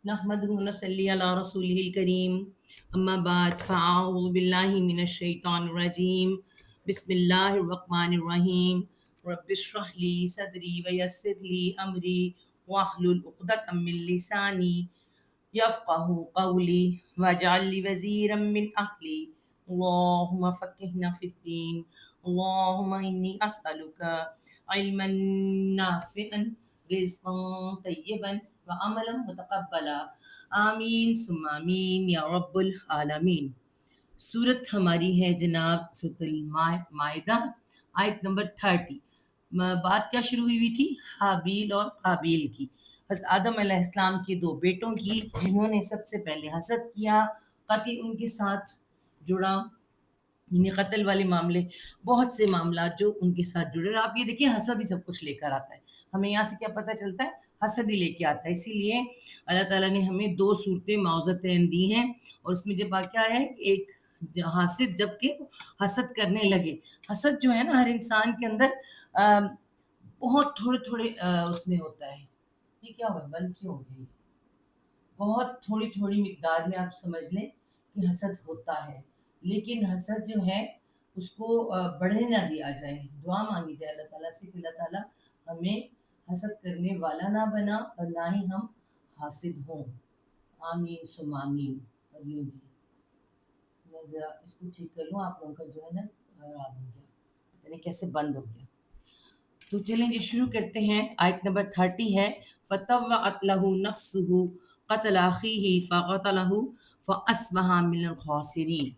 نحمده ونصلي على رسوله الكريم أما بعد فأعوذ بالله من الشيطان الرجيم بسم الله الرحمن الرحيم رب اشرح لي صدري ويسر لي أمري واحلل عقدة من لساني يفقه قولي واجعل لي وزيرا من أهلي اللهم فقهنا في الدين اللهم إني أسألك علما نافعا رزقا طيبا وعملا متقبلا آمین ثم آمین یا رب العالمین۔ صورت ہماری ہے جناب سورۃ المائدہ آیت نمبر 30۔ بات کیا شروع ہوئی تھی؟ حابیل اور قابیل کی، حضرت آدم علیہ السلام کے دو بیٹوں کی، جنہوں نے سب سے پہلے حسد کیا، قتل ان کے ساتھ جڑا، یعنی قتل والے معاملے، بہت سے معاملات جو ان کے ساتھ جڑے۔ اور آپ یہ دیکھیں حسد ہی سب کچھ لے کر آتا ہے، ہمیں یہاں سے کیا پتہ چلتا ہے؟ حسد ہی لے کے آتا ہے۔ اسی لیے اللہ تعالیٰ نے ہمیں دو صورتیں معوذتین دی ہیں، اور اس میں جب واقعہ ہے ایک حاسد جب کہ حسد کرنے لگے۔ حسد جو ہے نا ہر انسان کے اندر بہت تھوڑے تھوڑے اس میں ہوتا ہے۔ یہ کیا ہوا؟ بند کیوں ہو گئی؟ بہت تھوڑی تھوڑی مقدار میں آپ سمجھ لیں کہ حسد ہوتا ہے، لیکن حسد جو ہے اس کو بڑھنے نہ دیا جائے۔ دعا مانگی جائے اللہ تعالیٰ سے کہ اللہ تعالیٰ ہمیں حسد کرنے والا نہ بنا اور نہ ہی ہم حاسد ہوں۔ آمین ثم آمین۔ اور یہ جی میں ذرا اس کو ٹھیک کر لوں، آپ لوگوں کا جو ہے نا خراب ہو گیا، پتہ نہیں کیسے بند ہو گیا۔ تو چلیں جی شروع کرتے ہیں۔ آیت نمبر 30 ہے فَطَوَّعَتْ لَهُ نَفْسُهُ قَتْلَ أَخِيهِ فَقَتَلَهُ فَأَصْبَحَ مِنَ الْخَاسِرِينَ۔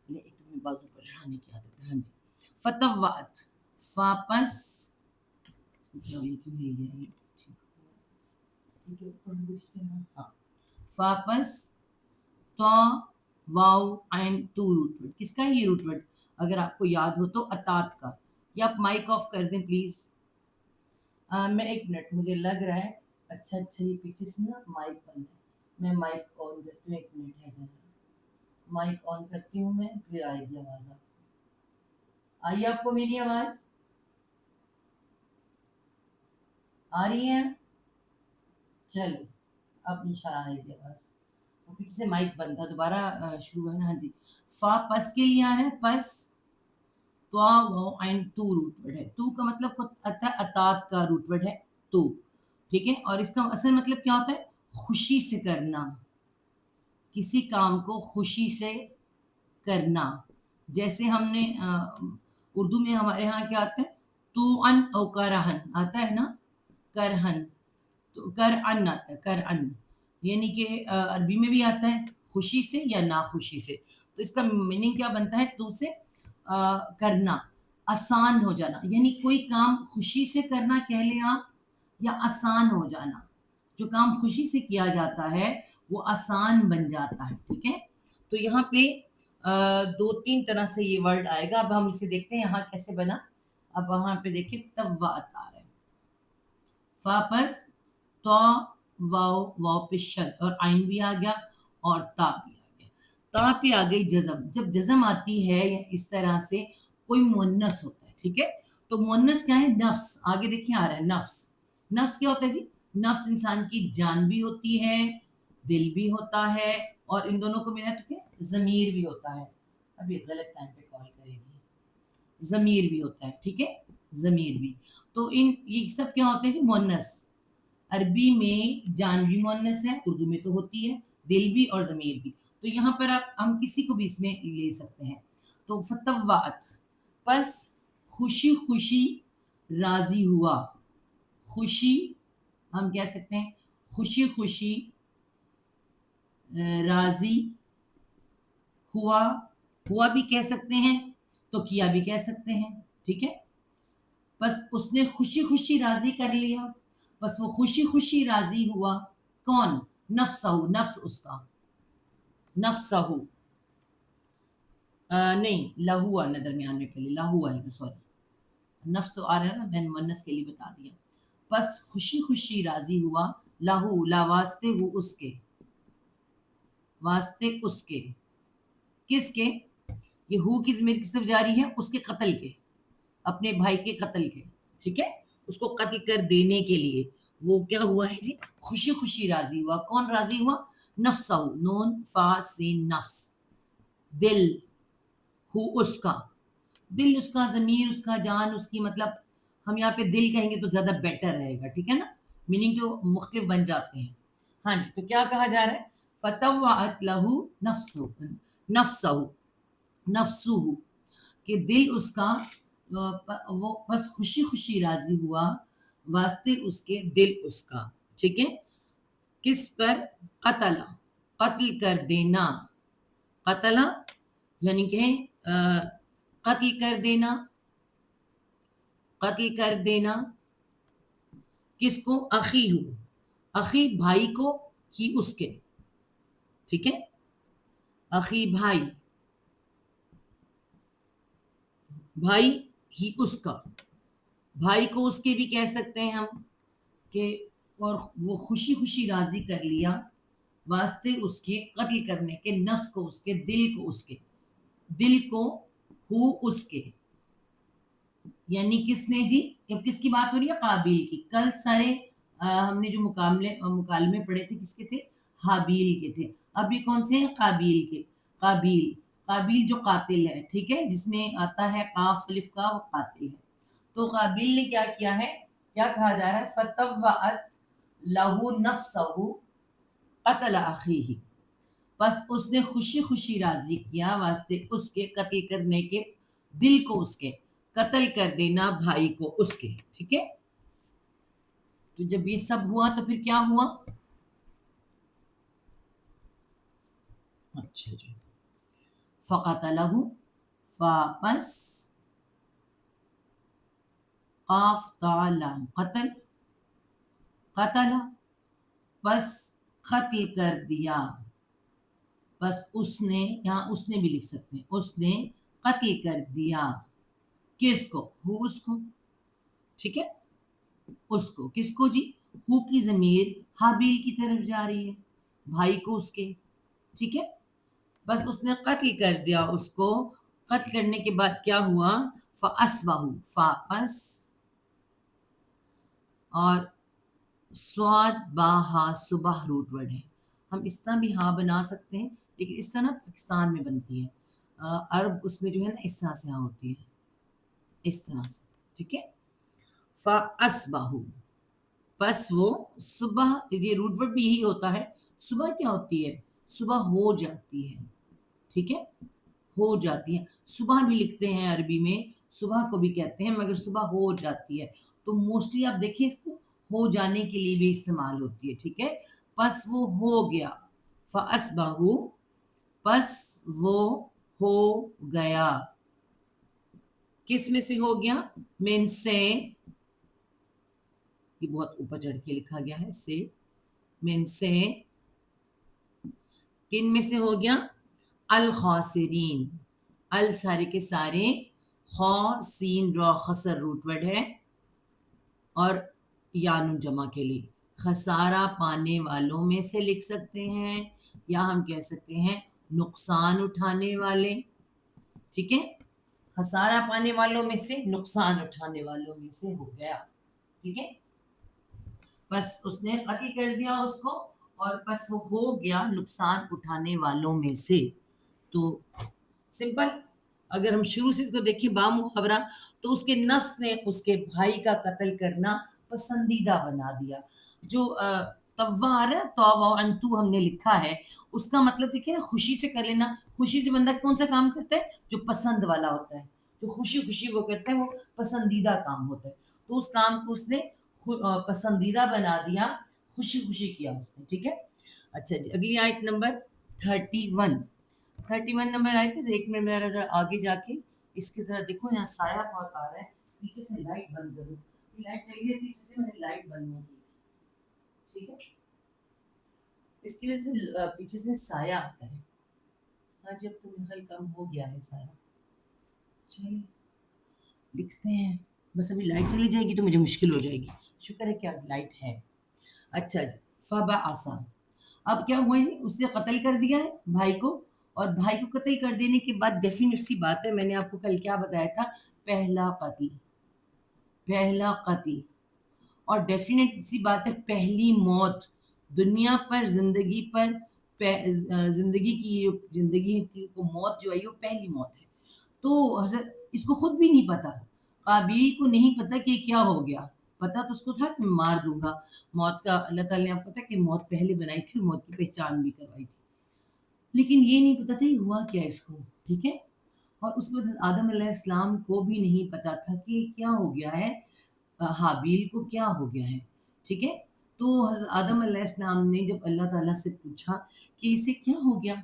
ایک تو میں بازو پر رہنے کی عادت ہے۔ ہاں جی، فَطَوَّعَتْ واپس واپس تو واو اینڈ ٹو روٹ ورڈ، کس کا یہ روٹ ورڈ اگر آپ کو یاد ہو تو اطاعت کا۔ یا آپ مائک آف کر دیں پلیز۔ میں ایک منٹ، مجھے لگ رہا ہے اچھا یہ پیچھے سے نا مائک بند ہے، میں مائک آن کرتی ہوں۔ ایک منٹ ہے، مائک آن کرتی ہوں میں، پھر آئے گی آواز۔ آپ آئیے، آپ کو میری آواز آ رہی ہے؟ چلو اب انشاءاللہ آئے گی آواز۔ وہ پیچھے سے مائک بند تھا، دوبارہ شروع ہے نا۔ ہاں جی، فا پس کے لیے آ رہا ہے، پس تو اینڈ تو روٹ ورڈ ہے۔ تو کا مطلب اطاعت کا روٹ ورڈ ہے تو، ٹھیک ہے۔ اور اس کا اصل مطلب کیا ہوتا ہے؟ خوشی سے کرنا، کسی کام کو خوشی سے کرنا۔ جیسے ہم نے اردو میں ہمارے ہاں کیا آتا ہے؟ تو ان او کرہن آتا ہے نا، کرہن، تو کر ان آتا ہے، کر ان، یعنی کہ عربی میں بھی آتا ہے خوشی سے یا ناخوشی سے۔ تو اس کا میننگ کیا بنتا ہے؟ تو سے کرنا، آسان ہو جانا، یعنی کوئی کام خوشی سے کرنا کہہ لیں آپ، یا آسان ہو جانا۔ جو کام خوشی سے کیا جاتا ہے وہ آسان بن جاتا ہے، ٹھیک ہے۔ تو یہاں پہ دو تین طرح سے یہ ورڈ آئے گا۔ اب ہم اسے دیکھتے ہیں یہاں کیسے بنا۔ اب وہاں پہ دیکھیں طوعت آ رہا ہے، واپس تو واو پہ شد اور عین بھی آ گیا اور تا بھی آ گیا۔ تا پہ آ گئی جزم۔ جب جزم آتی ہے یا اس طرح سے کوئی مؤنث ہوتا ہے، ٹھیک ہے، تو مؤنث کیا ہے؟ نفس۔ آگے دیکھیں آ رہا ہے نفس۔ نفس کیا ہوتا ہے جی؟ نفس انسان کی جان بھی ہوتی ہے، دل بھی ہوتا ہے، اور ان دونوں کو ملا تو کیا؟ ضمیر بھی ہوتا ہے۔ اب یہ غلط ٹائم پہ کال کرے گی۔ ضمیر بھی ہوتا ہے، ٹھیک ہے، ضمیر بھی۔ تو یہ سب کیا ہوتے ہیں جی؟ مؤنث۔ عربی میں جان بھی مؤنث ہے، اردو میں تو ہوتی ہے، دل بھی اور ضمیر بھی۔ تو یہاں پر ہم کسی کو بھی اس میں لے سکتے ہیں۔ تو فطوعت پس خوشی خوشی راضی ہوا، خوشی ہم کہہ سکتے ہیں خوشی خوشی راضی ہوا، ہوا بھی کہہ سکتے ہیں تو کیا بھی کہہ سکتے ہیں، ٹھیک ہے۔ بس اس نے خوشی خوشی راضی کر لیا، بس وہ خوشی خوشی راضی ہوا۔ کون؟ نفسہ، نفس اس کا، نفسہ نہیں لہو آنا درمیان میں، پہلے لہو آئے گا، سوری، نفس تو آ رہا ہے نا، میں نے مؤنث کے لیے بتا دیا۔ بس خوشی خوشی راضی ہوا، لہو لا واسطے ہو اس کے، واسطے اس کے، کس کے؟ یہ ہو کی ضمیر کس طرف جاری ہے؟ اس کے قتل کے، اپنے بھائی کے قتل کے، ٹھیک ہے، اس کو قتل کر دینے کے لیے۔ وہ کیا ہوا ہے جی؟ خوشی خوشی راضی ہوا. کون راضی ہوا؟ نفسہ، نون فا سین نفس، دل، ہو اس کا، دل اس کا، ضمیر اس کا، جان اس کی. مطلب ہم یہاں پہ دل کہیں گے تو زیادہ بیٹر رہے گا، ٹھیک ہے نا، میننگ تو مختلف بن جاتے ہیں. ہاں جی، تو کیا کہا جا رہا ہے؟ فطوعت لہو نفسہ، نفسہ، نفسہ، کہ دل اس کا وہ بس خوشی خوشی راضی ہوا واسطے اس کے دل اس کا. ٹھیک ہے، کس پر؟ قتل، قتل کر دینا. قتل یعنی کہ قتل کر دینا، قتل کر دینا کس کو؟ اخی ہو، اخی بھائی کو، ہی اس کے. ٹھیک ہے، اخی بھائی، بھائی ہی اس کا، بھائی کو اس کے بھی کہہ سکتے ہیں ہم کہ اور وہ خوشی خوشی راضی کر لیا واسطے اس کے قتل کرنے کے، نفس کو اس کے، دل کو اس کے، دل کو ہو اس کے. یعنی کس نے جی؟ کس کی بات ہو رہی ہے؟ قابیل کی. کل سارے ہم نے جو مکالمے پڑھے تھے کس کے تھے؟ حابیل کے تھے. اب یہ کون سے ہیں؟ قابیل کے. قابیل، قابیل جو قاتل ہے، ٹھیک ہے، جس میں آتا ہے قاف الف کا، وہ قاتل ہے. تو قابیل نے کیا کیا ہے؟ کیا کہا جا رہا ہے؟ فطوعت لہو نفسہ قتل اخیہ، بس اس نے خوشی خوشی راضی کیا واسطے اس کے قتل کرنے کے، دل کو اس کے، قتل کر دینا بھائی کو اس کے. ٹھیک ہے، تو جب یہ سب ہوا تو پھر کیا ہوا؟ اچھا جی، فقتلہ، فاپس قاف تا لام، قتل، قتل، بس قتل کر دیا، بس اس نے، یہاں اس نے بھی لکھ سکتے ہیں، اس نے قتل کر دیا کس کو؟ ہو اس کو. ٹھیک ہے، اس کو، کس کو جی؟ ہو کی ضمیر حابیل کی طرف جا رہی ہے، بھائی کو اس کے. ٹھیک ہے، بس اس نے قتل کر دیا اس کو. قتل کرنے کے بعد کیا ہوا؟ فاصبحوا، فاپس اور سواد با ہا صبح روٹ ورڈ ہے. ہم اس طرح بھی ہاں بنا سکتے ہیں، لیکن اس طرح پاکستان میں بنتی ہے. عرب اس میں جو ہے نا اس طرح سے ہاں ہوتی ہے، اس طرح سے. ٹھیک ہے، فاصبحوا، بس وہ صبح، یہ روٹ ورڈ بھی یہی ہوتا ہے. صبح کیا ہوتی ہے؟ صبح ہو جاتی ہے. ٹھیک ہے، ہو جاتی ہے. صبح بھی لکھتے ہیں عربی میں، صبح کو بھی کہتے ہیں، مگر صبح ہو جاتی ہے. تو موسٹلی آپ دیکھیں اس کو ہو جانے کے لیے بھی استعمال ہوتی ہے. ٹھیک ہے، پس وہ ہو گیا. فاصبحوا، پس وہ ہو گیا. کس میں سے ہو گیا؟ من سے، یہ بہت اوپر چڑھ کے لکھا گیا ہے، سے، من سے، کن میں سے ہو گیا؟ الخاسرین، ال سارے کے سارے، خا سین را خسر روٹ ورڈ ہے، اور یانو جمع کے لیے خسارہ پانے والوں میں سے لکھ سکتے ہیں، یا ہم کہہ سکتے ہیں نقصان اٹھانے والے. ٹھیک ہے، خسارہ پانے والوں میں سے، نقصان اٹھانے والوں میں سے ہو گیا. ٹھیک ہے، بس اس نے قتل کر دیا اس کو، اور بس وہ ہو گیا نقصان اٹھانے والوں میں سے. تو سمپل، اگر ہم شروع سے اس کو دیکھیں بامحاورہ، تو اس کے نفس نے اس کے بھائی کا قتل کرنا پسندیدہ بنا دیا. جو توار تو انتو ہم نے لکھا ہے، اس کا مطلب دیکھیں نا، خوشی سے کر لینا. خوشی سے بندہ کون سا کام کرتا ہے؟ جو پسند والا ہوتا ہے، جو خوشی خوشی وہ کرتا ہے، وہ پسندیدہ کام ہوتا ہے. تو اس کام کو اس نے پسندیدہ بنا دیا، خوشی خوشی کیا اس نے. ٹھیک ہے، اچھا جی، اگلی آیت نمبر 31 نمبر آیت ہے. ایک منٹ میرا ذرا آگے جا کے اس کی طرح دیکھو، یہاں سایہ بہت آ رہا ہے، پیچھے سے لائٹ بند کرو. لائٹ چلی گئی تھی، اس سے میں نے لائٹ بند نہیں کی. ٹھیک ہے، اس کی وجہ سے پیچھے سے سایہ آتا ہے. ہاں جی، اب تو میرا کم ہو گیا ہے سایہ. چلیے لکھتے ہیں، بس ابھی لائٹ چلی جائے گی تو مجھے مشکل ہو جائے گی. شکر ہے کہ اب لائٹ ہے. اچھا جی، فبعث، اب کیا ہوا جی؟ اس نے قتل کر دیا ہے بھائی کو، اور بھائی کو قتل کر دینے کے بعد ڈیفینیٹ سی بات ہے، میں نے آپ کو کل کیا بتایا تھا؟ پہلا قتل، پہلا قتل، اور ڈیفینیٹ سی بات ہے پہلی موت. دنیا پر زندگی پر زندگی کی کو موت جو ہے وہ پہلی موت ہے. تو حضرت اس کو خود بھی نہیں پتا، قابیل کو نہیں پتا کہ کیا ہو گیا. پتا تو اس کو تھا کہ میں مار دوں گا. موت کا اللہ تعالیٰ نے آپ پتا کہ موت پہلے بنائی تھی اور موت کی پہچان بھی کروائی تھی، لیکن یہ نہیں پتا تھا یہ ہوا کیا اس کو. ٹھیک ہے. اور اس وقت آدم علیہ السلام کو بھی نہیں پتا تھا کہ کیا ہو گیا ہے، حابیل کو کیا ہو گیا ہے. ٹھیک ہے. تو حضرت آدم علیہ السلام نے جب اللہ تعالیٰ سے پوچھا کہ اسے کیا ہو گیا،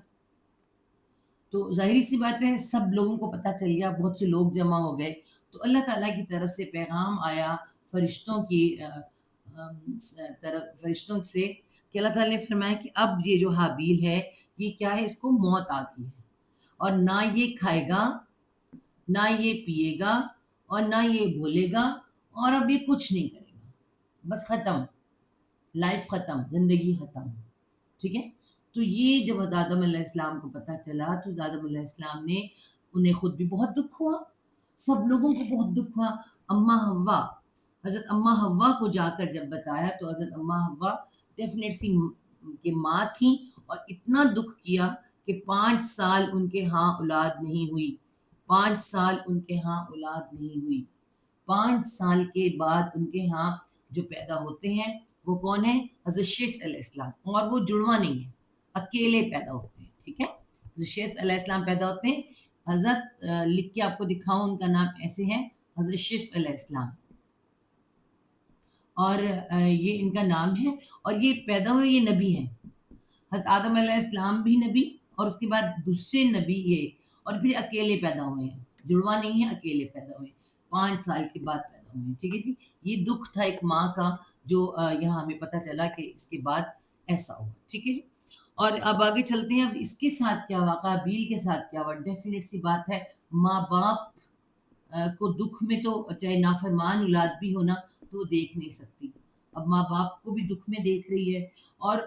تو ظاہری سی بات ہے سب لوگوں کو پتہ چل گیا، بہت سے لوگ جمع ہو گئے. تو اللہ تعالیٰ کی طرف سے پیغام آیا فرشتوں کی طرف، فرشتوں سے، کہ اللہ تعالیٰ نے فرمایا کہ اب یہ جو حابیل ہے یہ کیا ہے، اس کو موت آ گئی ہے، اور نہ یہ کھائے گا، نہ یہ پیے گا، اور نہ یہ بولے گا، اور اب یہ کچھ نہیں کرے گا. بس ختم، لائف ختم، زندگی ختم. ٹھیک ہے. تو یہ جب آدم علیہ السلام کو پتہ چلا تو آدم علیہ السلام نے، انہیں خود بھی بہت دکھ ہوا، سب لوگوں کو بہت دکھ ہوا. اماں حوا، حضرت اماں حوا کو جا کر جب بتایا تو حضرت اماں حوا ڈیفینیٹ سی کہ ماں تھیں، اور اتنا دکھ کیا کہ 5 سال ان کے ہاں اولاد نہیں ہوئی. 5 سال ان کے ہاں اولاد نہیں ہوئی. 5 سال کے بعد ان کے ہاں جو پیدا ہوتے ہیں وہ کون ہے؟ حضرت شیث علیہ السلام. اور وہ جڑواں نہیں ہے، اکیلے پیدا ہوتے ہیں. ٹھیک ہے. حضرت شیث علیہ السلام پیدا ہوتے ہیں. حضرت لکھ کے آپ کو دکھاؤں، ان کا نام ایسے ہے، حضرت شیث علیہ السلام، اور یہ ان کا نام ہے. اور یہ پیدا ہوئے، یہ نبی ہیں. حضرت آدم علیہ السلام بھی نبی، اور اس کے بعد دوسرے نبی یہ، اور پھر اکیلے پیدا ہوئے ہیں، جڑواں نہیں ہیں، اکیلے پیدا ہوئے ہیں، 5 سال کے بعد پیدا ہوئے ہیں. ٹھیک ہے جی. یہ دکھ تھا ایک ماں کا، جو یہاں ہمیں پتہ چلا کہ اس کے بعد ایسا ہوا. ٹھیک ہے جی. اور اب آگے چلتے ہیں. اب اس کے ساتھ کیا ہوا، قابیل کے ساتھ کیا ہوا؟ ڈیفینیٹ سی بات ہے، ماں باپ کو دکھ میں تو چاہے نافرمان اولاد بھی ہونا تو وہ دیکھ نہیں سکتی. اب ماں باپ کو بھی دکھ میں دیکھ رہی ہے، اور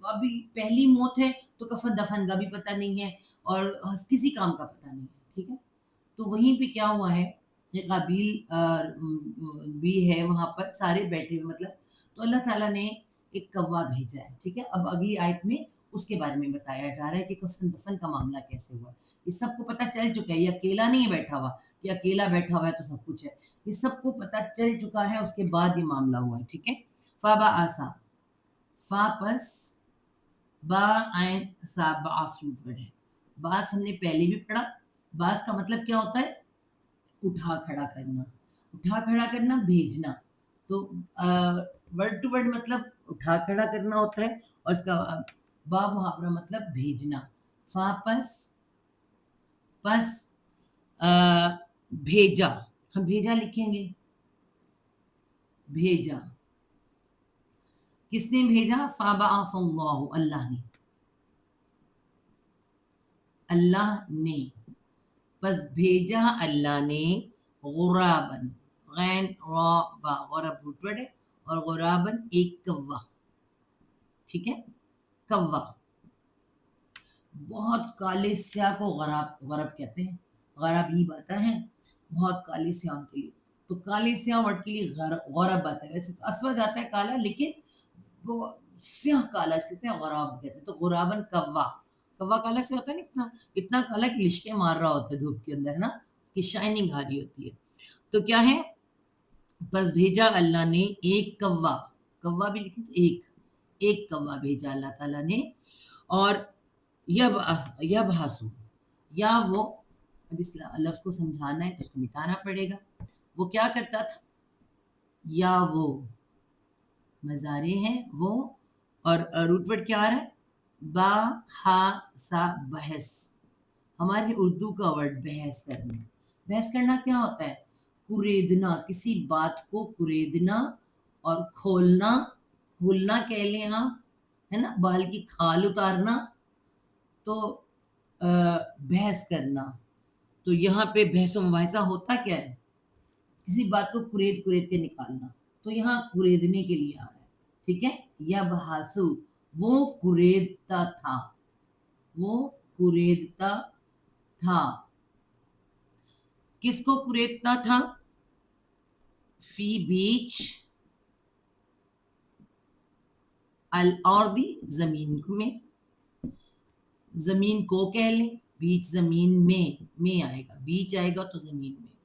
ابھی پہلی موت ہے تو کفن دفن کا بھی پتہ نہیں ہے، اور کسی کام کا پتہ نہیں ہے. ٹھیک ہے. تو وہیں پہ کیا ہوا ہے، یہ قابیل بھی ہے وہاں پر، سارے بیٹھے ہوئے مطلب. تو اللہ تعالیٰ نے ایک کوا بھیجا ہے. ٹھیک ہے. اب اگلی آیت میں اس کے بارے میں بتایا جا رہا ہے کہ کفن دفن کا معاملہ کیسے ہوا. یہ سب کو پتہ چل چکا ہے، یہ اکیلا نہیں ہے بیٹھا ہوا کہ اکیلا بیٹھا ہوا ہے تو سب کچھ ہے. یہ سب کو پتہ چل چکا ہے، اس کے بعد یہ معاملہ ہوا ہے. ٹھیک ہے. فابا آسا، فا پس با عین سا باس روٹ ورڈ ہے. باس ہم نے پہلے بھی پڑھا. باس کا مطلب کیا ہوتا ہے؟ اٹھا کھڑا کرنا. اٹھا کھڑا کرنا، بھیجنا. تو ورڈ ٹو ورڈ مطلب اٹھا کھڑا کرنا ہوتا ہے، اور اس کا با محاورہ مطلب بھیجنا. فا پس، پس بھیجا، ہم بھیجا لکھیں گے. بھیجا، کس نے بھیجا؟ فابعث اللہ، اللہ نے، اللہ نے. پس بھیجا اللہ نے، غرابن، غین را با، غرب روٹ ورڈ ہے، اور غرابن ایک کوا. ٹھیک ہے. کوا، بہت کالے سیاہ کو غراب، غرب کہتے ہیں. غرب ہی آتا ہے بہت کالے سیاہوں کے لیے. تو کالے سیاہ ورڈ کے لیے غرب آتا ہے. ویسے تو اسود آتا ہے کالا، لیکن وہ سیاہ کالا سے غراب کہتے ہیں. تو غرابن کوا، کوا کالا سے ہوتا ہے نا، اتنا کالا کہ لشکے مار رہا ہوتا ہے دھوپ کے اندر نا، اس کی شائننگ آ رہی ہوتی ہے. تو کیا ہے؟ بس بھیجا اللہ نے ایک کوا، کوا بھی لکھیں تو ایک کوا بھیجا اللہ تعالیٰ نے. اور یب ہاسو، یا وہ، اب اس لفظ کو سمجھانا ہے تو اس کو مٹانا پڑے گا. وہ کیا کرتا تھا؟ یا وہ مزارے ہیں وہ، اور روٹ ورڈ کیا آ رہا ہے؟ با ہا سا، بحث. ہمارے اردو کا ورڈ بحث کرنا. بحث کرنا کیا ہوتا ہے؟ کریدنا، کسی بات کو کریدنا اور کھولنا، کھولنا کہہ لیں آپ، ہے نا، بال کی کھال اتارنا. تو بحث کرنا. تو یہاں پہ بحث و مباحثہ ہوتا کیا ہے؟ کسی بات کو کرید کرید کے نکالنا. تو یہاں کریدنے کے لیے آ رہا ہے. ٹھیک ہے. یا بحثو، وہ کریدتا تھا، وہ کریدتا تھا. کس کو کریدتا تھا؟ فی بیچ الارض زمین میں، زمین کو کہہ لیں، بیچ زمین میں آئے گا، بیچ آئے گا تو زمین میں،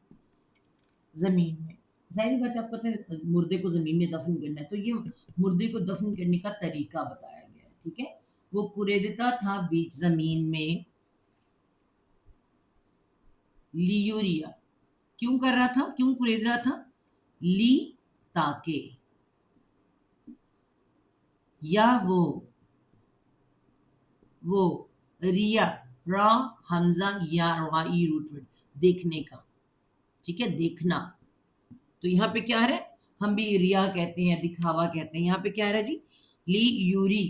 زمین میں ظاہر بات ہے، آپ پتہ ہے مردے کو زمین میں دفن کرنا ہے، تو یہ مردے کو دفن کرنے کا طریقہ بتایا گیا ہے، ٹھیک ہے. وہ کریدتا تھا بیچ زمین میں، لیوریا کیوں کر رہا تھا، کیوں کرید رہا تھا، لی تاکہ، یا وہ ریا، را حمزہ یا رائی روٹ ورڈ، دیکھنے کا، ٹھیک ہے، دیکھنا. تو یہاں پہ کیا ہے، ہم بھی ریا کہتے ہیں، دکھاوا کہتے ہیں، یہاں پہ کیا ہے جی، لی یوری،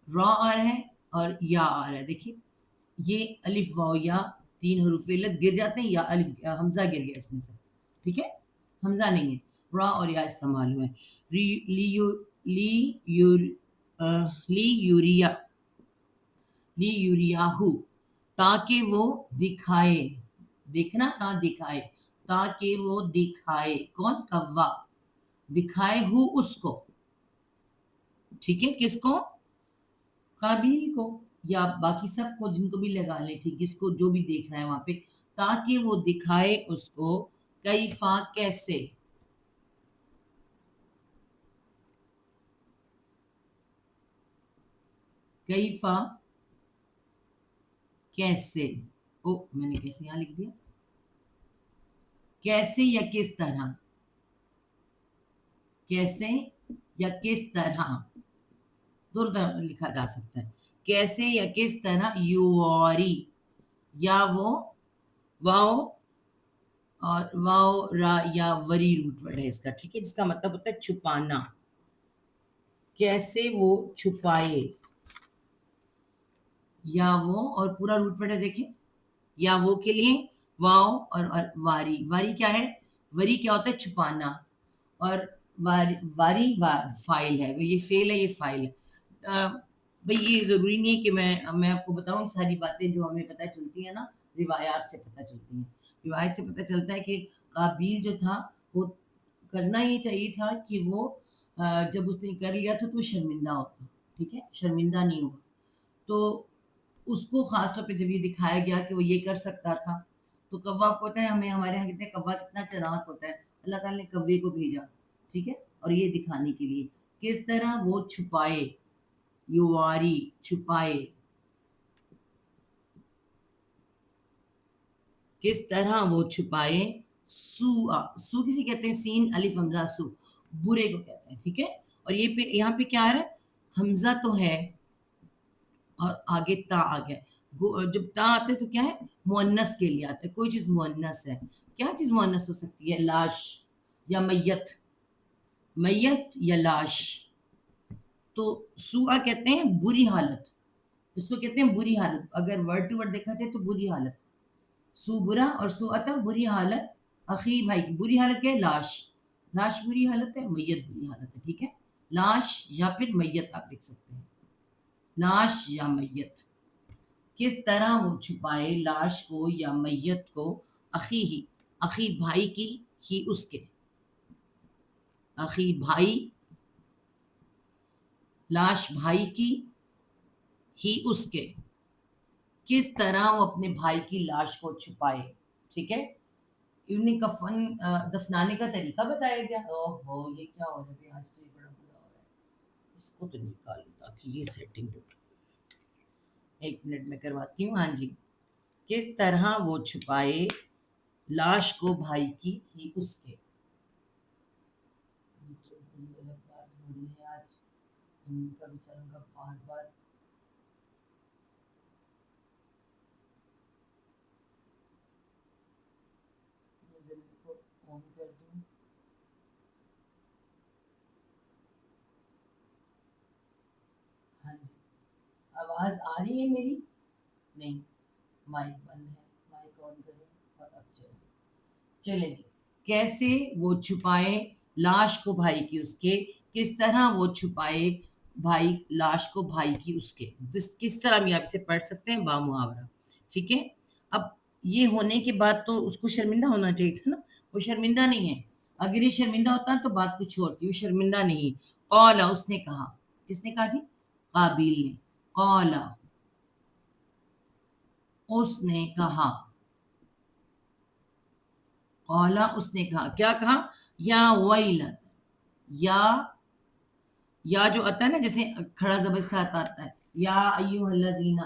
را آ رہا ہے اور یا آ رہا ہے، دیکھیے یہ الف واو یا 3 حروف علت گر جاتے ہیں، یا الف حمزہ گر گیا اس میں سے، ٹھیک ہے، حمزہ نہیں ہے، را اور یا استعمال ہوئے. لی یوریاہو، تاکہ وہ دکھائے، دیکھنا کہاں دکھائے، تاکہ وہ دکھائے، کون، کوا، دکھائے ہو اس کو، ٹھیک ہے، کس کو، قابیل کو، یا باقی سب کو جن کو بھی لگا لیں، ٹھیک، جس کو جو بھی دیکھ رہا ہے وہاں پہ، تاکہ وہ دکھائے اس کو، کیفا کیسے، کیفا کیسے، او میں نے کیسے یہاں لکھ دیا، کیسے یا کس طرح، کیسے یا کس طرح، دونوں طرح لکھا جا سکتا ہے، کیسے یا کس طرح، یواری، یا وہ واؤ اور واؤ را یا وری روٹ ورڈ ہے اس کا، ٹھیک ہے، جس کا مطلب ہوتا ہے چھپانا، کیسے وہ چھپائے، یا وہ اور پورا روٹ ورڈ ہے دیکھیں، یا وہ کے لیے واؤ اور واری، واری کیا ہے، وری کیا ہوتا ہے، چھپانا، اور واری فائل ہے، یہ فعل ہے، یہ فائل ہے. بھئی یہ ضروری نہیں ہے کہ میں آپ کو بتاؤں ساری باتیں جو ہمیں پتہ چلتی ہیں نا، روایات سے پتہ چلتی ہیں، روایت سے پتہ چلتا ہے کہ قابیل جو تھا وہ کرنا یہ چاہیے تھا کہ وہ جب اس نے کر لیا تھا تو شرمندہ ہوتا، ٹھیک ہے، شرمندہ نہیں ہوا، تو اس کو خاص طور پہ جب یہ دکھایا گیا کہ وہ یہ کر سکتا تھا، تو کوا کو پتہ ہے، ہمارے یہاں کہتے ہیں کوا کتنا چلاک ہوتا ہے، اللہ تعالیٰ نے کوے کو بھیجا، ٹھیک ہے، اور یہ دکھانے کے لیے کس طرح وہ چھپائے، یواری چھپائے، کس طرح وہ چھپائے، سو کسی کہتے ہیں، سین الف حمزہ سو، برے کو کہتے ہیں، ٹھیک ہے، اور یہ یہاں پہ کیا آ رہا ہے، حمزہ تو ہے اور آگے تا آ گیا، جب تا آتے تو کیا ہے، مؤنث کے لیے آتے، کوئی چیز مؤنث ہے، کیا چیز مؤنث ہو سکتی ہے، لاش یا میت، میت یا لاش. تو سوء کہتے ہیں بری حالت، اس کو کہتے ہیں بری حالت، اگر ورڈ ٹو ورڈ دیکھا جائے تو بری حالت، سو برا اور سو اتا بری حالت، اخی بھائی کی بری حالت کیا ہے، لاش، لاش بری حالت ہے، میت بری حالت ہے، ٹھیک ہے، لاش یا پھر میت آپ لکھ سکتے ہیں، لاش یا میت، کس طرح وہ چھپائے لاش کو یا میت کو، اخی بھائی کی، ہی اس کے، اخی بھائی، لاش بھائی کی، ہی اس کے، کس طرح وہ اپنے بھائی کی لاش کو چھپائے، ٹھیک ہے، انہیں کفن دفنانے کا طریقہ بتایا گیا. اوہو یہ کیا ہو رہا ہے آج، تو یہ بڑا برا ہو رہا ہے، اس کو تو نکال تاکہ یہ سیٹنگ ہو، ایک منٹ میں کرواتی ہوں. ہاں جی، کس طرح وہ چھپائے لاش کو بھائی کی، ہی اس کے، یہ تو بڑی الگ بات ہو رہی ہے آج، ان کا بیچاروں کا بار بار زمین کو آن کر دوں. ہاں جی، آواز آ رہی ہے میری، نہیں، مائک بند ہے، مائک آن کریں اور اب چلے جی، کیسے وہ چھپائے لاش کو بھائی کی اس کے، کس طرح وہ چھپائے بھائی لاش کو بھائی کی اس کے، کس طرح ہم آپ اسے پڑھ سکتے ہیں با محاورہ، ٹھیک ہے. اب یہ ہونے کے بعد تو اس کو شرمندہ ہونا چاہیے تھا نا، وہ شرمندہ نہیں ہے، اگر یہ شرمندہ ہوتا تو بات کچھ اور تھی، وہ شرمندہ نہیں، قولا اس نے کہا، کس نے کہا جی؟ قابیل نے. قولا اس نے کہا، قولا اس نے کہا، کیا کہا؟ یا ویلت، یا جو آتا ہے نا جیسے کھڑا زبر اس کا آتا ہے یا ایھا الذین،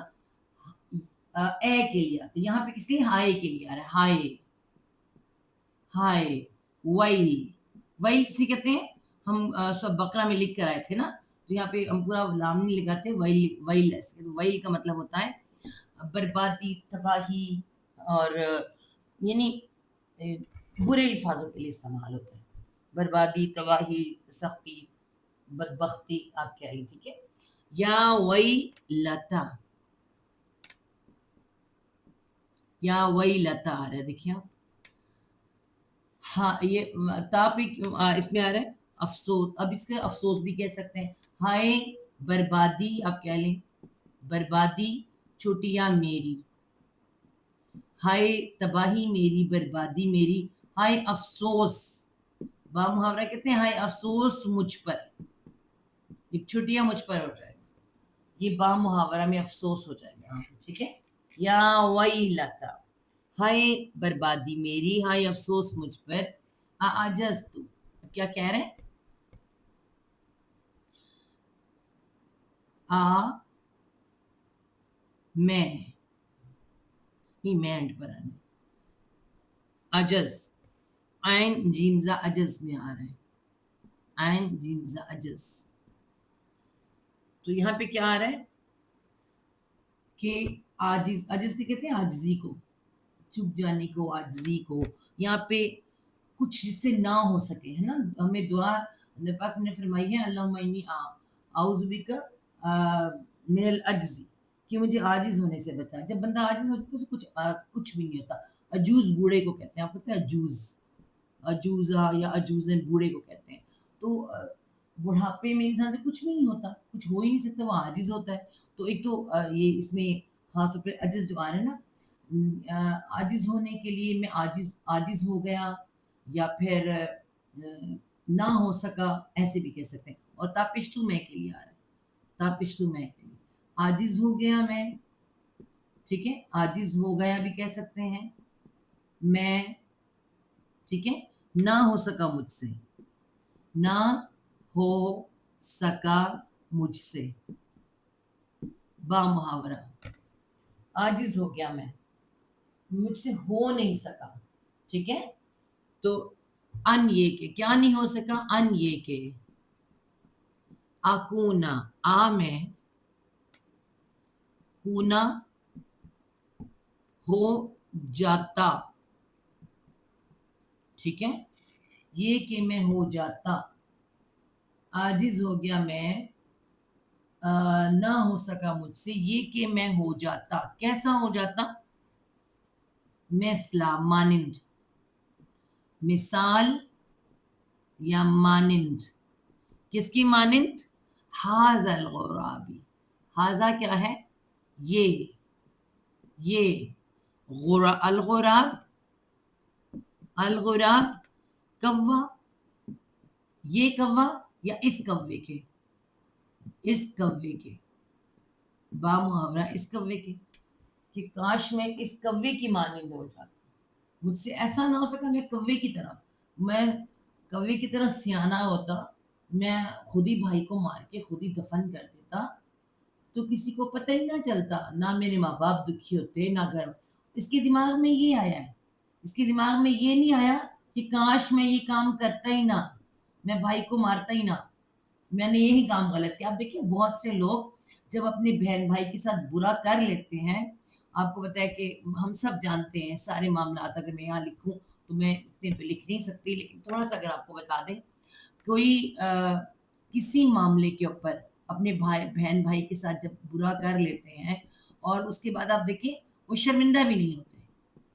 اے کے لیے آتا ہے، یہاں پہ کس لیے؟ ہائے کے لیے آ رہا ہے. ہائے ہائے. ویل، ویل کسی کہتے ہیں؟ ہم سب بقرہ میں لکھ کر آئے تھے نا، تو یہاں پہ ہم پورا لام نہیں لگاتے، ویل ویل ایسے. ویل کا مطلب ہوتا ہے بربادی، تباہی، اور یعنی برے الفاظوں کے لیے استعمال ہوتا ہے. بربادی، تباہی، سختی، بدبختی آپ کہہ رہی. ٹھیک ہے. یا ویلتا، یا ویلتا آ رہا ہے، دیکھیں آپ. ہاں یہ تاپ اس میں آ رہا ہے افسوس. اب اس کا افسوس بھی کہہ سکتے ہیں. ہائے بربادی آپ کہہ لیں، بربادی چھوٹیاں میری، ہائے تباہی میری، بربادی میری، ہائے افسوس. با محاورہ کہتے ہیں ہائے افسوس مجھ پر. یہ چھٹیاں مجھ پر ہو جائے گا، یہ با محاورہ میں افسوس ہو جائے گا. ٹھیک ہے. یا ویلتا، ہائے بربادی میری، ہائے افسوس مجھ پر. اعجزت، کیا کہہ رہے ہیں؟ میں ہی مینڈ پر آنے. عجز، عین جیمزہ عجز میں آ رہے ہیں، عین جیمزہ عجز. تو یہاں پہ کیا آ رہا ہے کہ عاجز، عجز سے کہتے ہیں عاجزی کو، چپ جانے کو، عاجزی کو. یہاں پہ کچھ جس سے نہ ہو سکے ہے نا. ہمیں دعا اللہ پاک نے فرمائی ہے اللہم انی اعوذ بک من العجز، کہ مجھے عاجز ہونے سے بچا. جب بندہ عاجز ہوتا ہے تو اسے کچھ بھی نہیں ہوتا. عجوز بوڑھے کو کہتے ہیں، آپ کہتے ہیں عجوز، عجوزہ یا عجوزن بوڑھے کو کہتے ہیں. تو بڑھاپے میں انسان سے کچھ بھی نہیں ہوتا، کچھ ہو ہی نہیں سکتا، وہ عاجز ہوتا ہے. تو ایک تو یہ اس میں خاص طور پہ عجز جو آ رہا ہے نا، عاجز ہونے کے لیے میں عاجز ہو گیا، یا پھر نہ ہو سکا، ایسے بھی کہہ سکتے ہیں. اور تاپشتو میں کے لیے آ رہا ہے، تاپشتو میں کے لیے عاجز ہو گیا میں. ٹھیک ہے. عاجز ہو گیا بھی کہہ سکتے ہیں میں. ٹھیک ہے. نہ ہو سکا مجھ سے، نہ ہو سکا مجھ سے، با محاورہ. عاجز ہو گیا میں، مجھ سے ہو نہیں سکا. ٹھیک ہے. تو ان یہ کہ کیا نہیں ہو سکا، ان یہ کہ اکونا میں، کونا ہو جاتا. ٹھیک ہے. یہ کہ میں ہو جاتا، عاجز ہو گیا میں، نہ ہو سکا مجھ سے، یہ کہ میں ہو جاتا. کیسا ہو جاتا؟ مثلا مانند، مثال یا مانند. کس کی مانند؟ ھذا الغرابی. ھذا کیا ہے؟ یہ الغراب، الغراب کوا، یہ کوا یا اس کوے کے، اس کوے کے، با محاورہ اس کوے کے، کہ کاش میں اس کوے کی مانند ہو جاتا. مجھ سے ایسا نہ ہو سکا میں کوے کی طرح، میں کوے کی طرح سیانہ ہوتا، میں خود ہی بھائی کو مار کے خود ہی دفن کر دیتا، تو کسی کو پتہ ہی نہ چلتا، نہ میرے ماں باپ دکھی ہوتے، نہ گھر. اس کے دماغ میں یہ آیا ہے، اس کے دماغ میں یہ نہیں آیا کہ کاش میں یہ کام کرتا ہی نہ، میں بھائی کو مارتا ہی نہ، میں نے یہی کام غلط کیا. آپ دیکھیں بہت سے لوگ جب اپنے بہن بھائی کے ساتھ برا کر لیتے ہیں، آپ کو پتہ ہے کہ ہم سب جانتے ہیں سارے معاملات. اگر میں یہاں لکھوں تو میں اتنے تو لکھ نہیں سکتی، لیکن تھوڑا سا اگر آپ کو بتا دیں، کوئی کسی معاملے کے اوپر اپنے بہن بھائی کے ساتھ جب برا کر لیتے ہیں، اور اس کے بعد آپ دیکھیں وہ شرمندہ بھی نہیں ہوتے،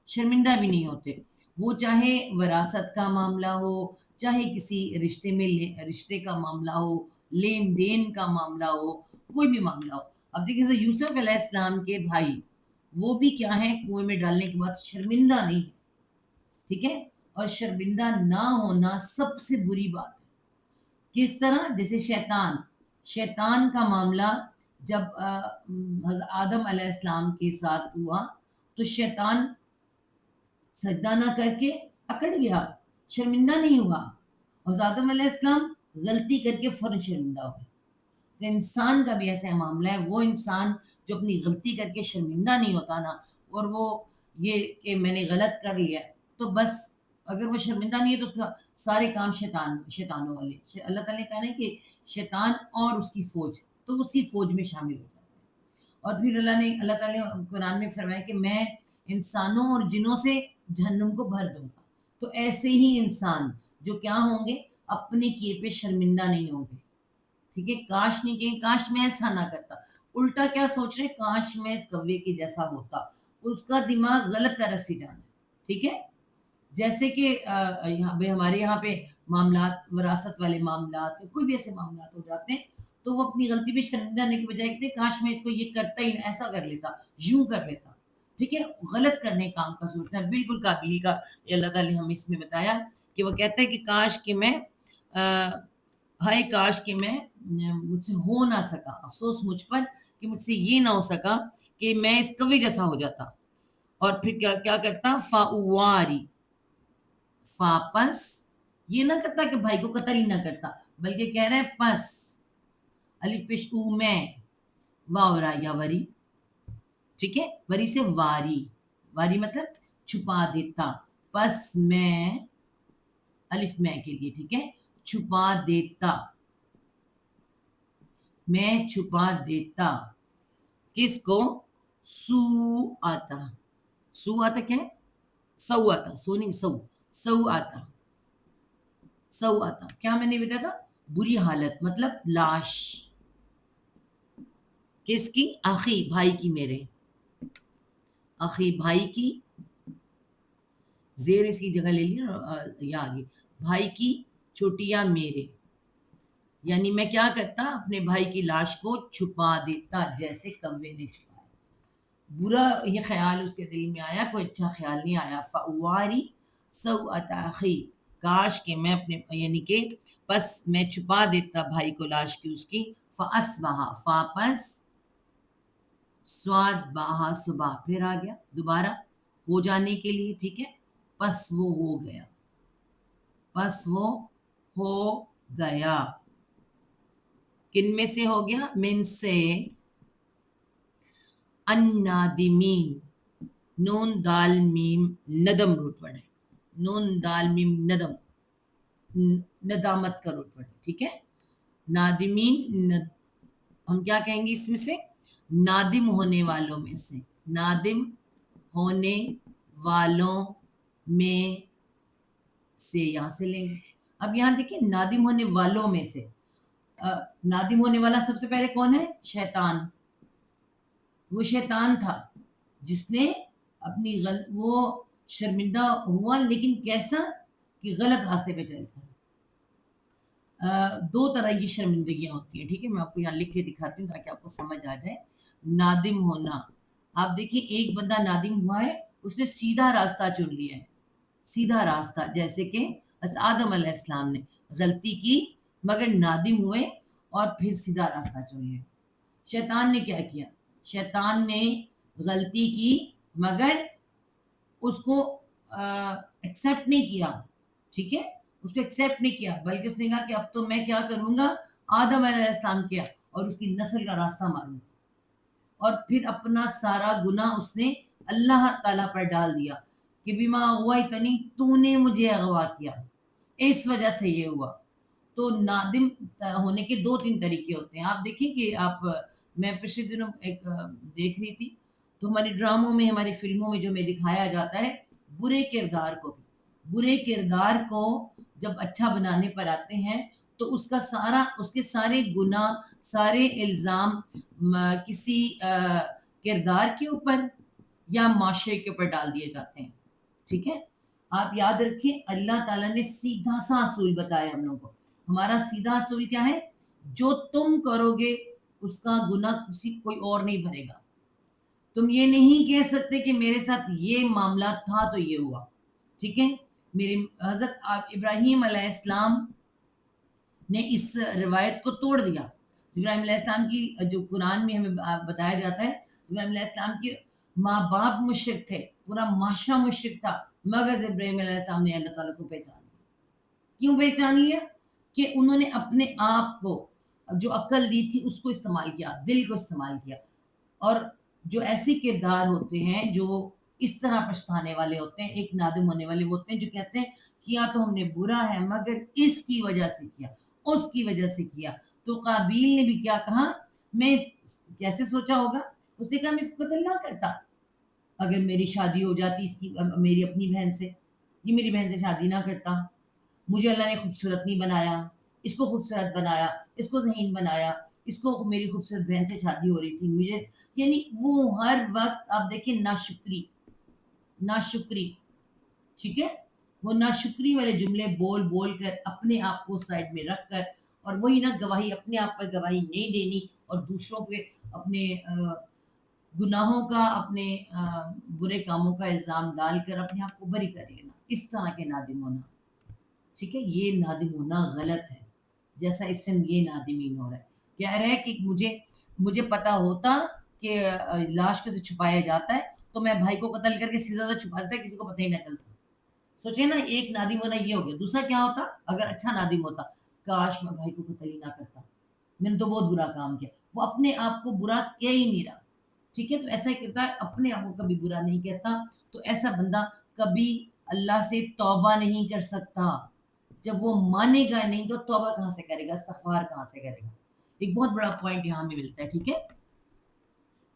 شرمندہ بھی نہیں ہوتے. وہ چاہے وراثت کا معاملہ ہو، چاہے کسی رشتے کا معاملہ ہو، لین دین کا معاملہ ہو، کوئی بھی معاملہ ہو. اب دیکھیں یوسف علیہ السلام کے بھائی، وہ بھی کیا ہیں، کنویں میں ڈالنے کے بعد شرمندہ نہیں. ٹھیک ہے. اور شرمندہ نہ ہونا سب سے بری بات ہے. کس طرح؟ جیسے شیطان کا معاملہ جب حضرت آدم علیہ السلام کے ساتھ ہوا تو شیطان سجدہ نہ کر کے اکڑ گیا، شرمندہ نہیں ہوا، اور آدم علیہ السلام غلطی کر کے فوراً شرمندہ ہو گئے۔ تو انسان کا بھی ایسا معاملہ ہے، وہ انسان جو اپنی غلطی کر کے شرمندہ نہیں ہوتا نا، اور وہ یہ کہ میں نے غلط کر لیا، تو بس اگر وہ شرمندہ نہیں ہے تو اس کا سارے کام شیطانوں والے، اللہ تعالیٰ نے کہا ہے کہ شیطان اور اس کی فوج، تو اسی فوج میں شامل ہو جاتے ہیں۔ اور پھر اللہ تعالیٰ نے قرآن میں فرمایا کہ میں انسانوں اور جنوں سے جہنم کو بھر دوں گا۔ تو ایسے ہی انسان جو کیا ہوں گے، اپنے کیے پہ شرمندہ نہیں ہوں گے، ٹھیک ہے، کاش نہیں کہیں، کاش میں ایسا نہ کرتا، الٹا کیا سوچ رہے، کاش میں اس کوے کے جیسا ہوتا، اس کا دماغ غلط طرف ہی جانا ہے، ٹھیک ہے۔ جیسے کہ ہمارے یہاں پہ معاملات، وراثت والے معاملات، کوئی بھی ایسے معاملات ہو جاتے ہیں تو وہ اپنی غلطی پہ شرمندہ ہونے کے بجائے کہتے ہیں کاش میں اس کو یہ کرتا ہی ایسا کر لیتا، یوں کر لیتا، ٹھیک ہے، غلط کرنے کام کا سوچنا بالکل قابل کا، یہ اللہ تعالیٰ نے ہمیں اس میں بتایا کہ وہ کہتا ہے کہ کاش کہ میں ہائے کاش کہ میں مجھ سے ہو نہ سکا، افسوس مجھ پر کہ مجھ سے یہ نہ ہو سکا کہ میں اس کوے جیسا ہو جاتا۔ اور پھر کیا کرتا، فاواری، پس یہ نہ کرتا کہ بھائی کو قتل ہی نہ کرتا، بلکہ کہہ رہا ہے پس، الف پیش او میں، واورا یا وری، ٹھیک ہے، وری سے واری مطلب چھپا دیتا، پس میں، الف میں کے لیے، ٹھیک ہے، چھپا دیتا، میں چھپا دیتا، کس کو؟ سو آتا کیا ہے؟ سو آتا، سو نہیں، سو آتا کیا میں نے بتایا تھا؟ بری حالت، مطلب لاش، کس کی؟ اخی، بھائی کی، میرے اخی، بھائی کی، زیر اس کی جگہ لے لی یا آگے، بھائی کی چھوٹی یا میرے، یعنی میں کیا کرتا، اپنے بھائی کی لاش کو چھپا دیتا جیسے کوے نے چھپایا۔ برا یہ خیال اس کے دل میں آیا، کوئی اچھا خیال نہیں آیا، فواری سوءۃ اخی، کاش کہ میں اپنے، یعنی کہ پس میں چھپا دیتا بھائی کو لاش کی اس کی، فاصبح، پس سواد باہا، صبح پھر آ گیا دوبارہ ہو جانے کے لیے، ٹھیک ہے، پس وہ ہو گیا، کن میں سے ہو گیا؟ من سے، النادمین، نون دال میم ندم روٹ ورڈ ہے، نون دال میم ندم، ندامت کا روٹ ورڈ ہے، ٹھیک ہے، نادمین، ہم کیا کہیں گے اس میں سے؟ نادم ہونے والوں میں سے، نادم ہونے والوں میں سے، یہاں سے لیں گے۔ اب یہاں دیکھیں، نادم ہونے والوں میں سے، نادم ہونے والا سب سے پہلے کون ہے؟ شیطان، وہ شیطان تھا جس نے اپنی وہ شرمندہ ہوا، لیکن کیسا کہ غلط راستے پہ چل کر۔ دو طرح کی شرمندگیاں ہوتی ہیں، ٹھیک ہے، میں آپ کو یہاں لکھ کے دکھاتی ہوں تاکہ آپ کو سمجھ آ جائے۔ نادم ہونا، آپ دیکھیں ایک بندہ نادم ہوا ہے، اس نے سیدھا راستہ چن لیا ہے، سیدھا راستہ، جیسے کہ آدم علیہ السلام نے غلطی کی مگر نادم ہوئے اور پھر سیدھا راستہ چن لیا۔ شیطان نے کیا کیا؟ شیطان نے غلطی کی مگر اس کو ایکسیپٹ نہیں کیا، ٹھیک ہے، اس کو ایکسیپٹ نہیں کیا، بلکہ اس نے کہا کہ اب تو میں کیا کروں گا، آدم علیہ السلام کیا اور اس کی نسل کا راستہ ماروں گا، اور پھر اپنا سارا گناہ اس نے اللہ تعالیٰ پر ڈال دیا کہ بما اغویتنی، تو نے مجھے اغوا کیا، اس وجہ سے یہ ہوا۔ تو نادم ہونے کے دو تین طریقے ہوتے ہیں، آپ دیکھیں کہ میں پچھلے دنوں ایک دیکھ رہی تھی، تو ہمارے ڈراموں میں، ہماری فلموں میں جو میں دکھایا جاتا ہے، برے کردار کو جب اچھا بنانے پر آتے ہیں تو اس کے سارے گناہ، سارے الزام کسی کردار کے اوپر یا معاشرے کے اوپر ڈال دیے جاتے ہیں، ٹھیک ہے۔ آپ یاد رکھیں، اللہ تعالیٰ نے سیدھا سا اصول بتایا ہم لوگوں کو، ہمارا سیدھا اصول کیا ہے؟ جو تم کرو گے اس کا گناہ کوئی اور نہیں بھرے گا، تم یہ نہیں کہہ سکتے کہ میرے ساتھ یہ معاملہ تھا تو یہ ہوا، ٹھیک ہے۔ میرے حضرت ابراہیم علیہ السلام نے اس روایت کو توڑ دیا. ابراہیم علیہ السلام کی جو قرآن میں ہمیں بتایا جاتا ہے ابراہیم علیہ السلام کے ماں باپ مشرک تھے, پورا معاشرہ مشرک تھا, مگر ابراہیم علیہ السلام نے اللہ تعالیٰ کو پہچان لیا. کیوں پہچان لیا؟ کہ انہوں نے اپنے آپ کو جو عقل دی تھی اس کو استعمال کیا, دل کو استعمال کیا. اور جو ایسے کردار ہوتے ہیں جو اس طرح پچھتانے والے ہوتے ہیں, ایک نادم ہونے والے وہ ہوتے ہیں جو کہتے ہیں کیا تو ہم نے برا ہے مگر اس کی وجہ سے کیا, اس کی وجہ سے کیا. تو قابیل نے بھی کیا کہا, میں کیسے سوچا ہوگا, اس نے کہا میں اس کو قتل نہ کرتا اگر میری شادی ہو جاتی اس کی میری اپنی بہن سے, یہ میری بہن سے شادی نہ کرتا. مجھے اللہ نے خوبصورت نہیں بنایا, اس کو خوبصورت بنایا, اس کو ذہین بنایا, اس کو میری خوبصورت بہن سے شادی ہو رہی تھی مجھے. یعنی وہ ہر وقت آپ دیکھیں ناشکری, ناشکری, ٹھیک ہے, وہ ناشکری والے جملے بول بول کر اپنے آپ کو سائڈ میں رکھ کر, اور وہی نہ گواہی اپنے آپ پر گواہی نہیں دینی اور دوسروں پہ اپنے گناہوں کا, اپنے برے کاموں کا الزام ڈال کر اپنے آپ کو بری کر لینا, اس طرح کے نادم ہونا. ٹھیک ہے, یہ نادم ہونا غلط ہے, جیسا اس ٹائم یہ نادمین ہو رہا ہے. کہہ رہے ہیں کہ مجھے پتا ہوتا کہ لاش کو سے چھپایا جاتا ہے تو میں بھائی کو قتل کر کے سیدھا تو چھپا دیتا, کسی کو پتہ ہی نہ چلتا. سوچے نا, ایک نادم ہونا یہ ہو گیا. دوسرا کیا ہوتا اگر اچھا نادم ہوتا, کاش میں بھائی کو قتل ہی نہ کرتا, میں نے تو بہت برا کام کیا. وہ اپنے آپ کو برا کیا ہی نہیں رہا. ٹھیک ہے, تو ایسا ہی کرتا ہے, اپنے آپ کو کبھی برا نہیں کہتا. تو ایسا بندہ کبھی اللہ سے توبہ نہیں کر سکتا. جب وہ مانے گا نہیں تو توبہ کہاں سے کرے گا, استغفار کہاں سے کرے گا. ایک بہت بڑا پوائنٹ یہاں میں ملتا ہے. ٹھیک ہے,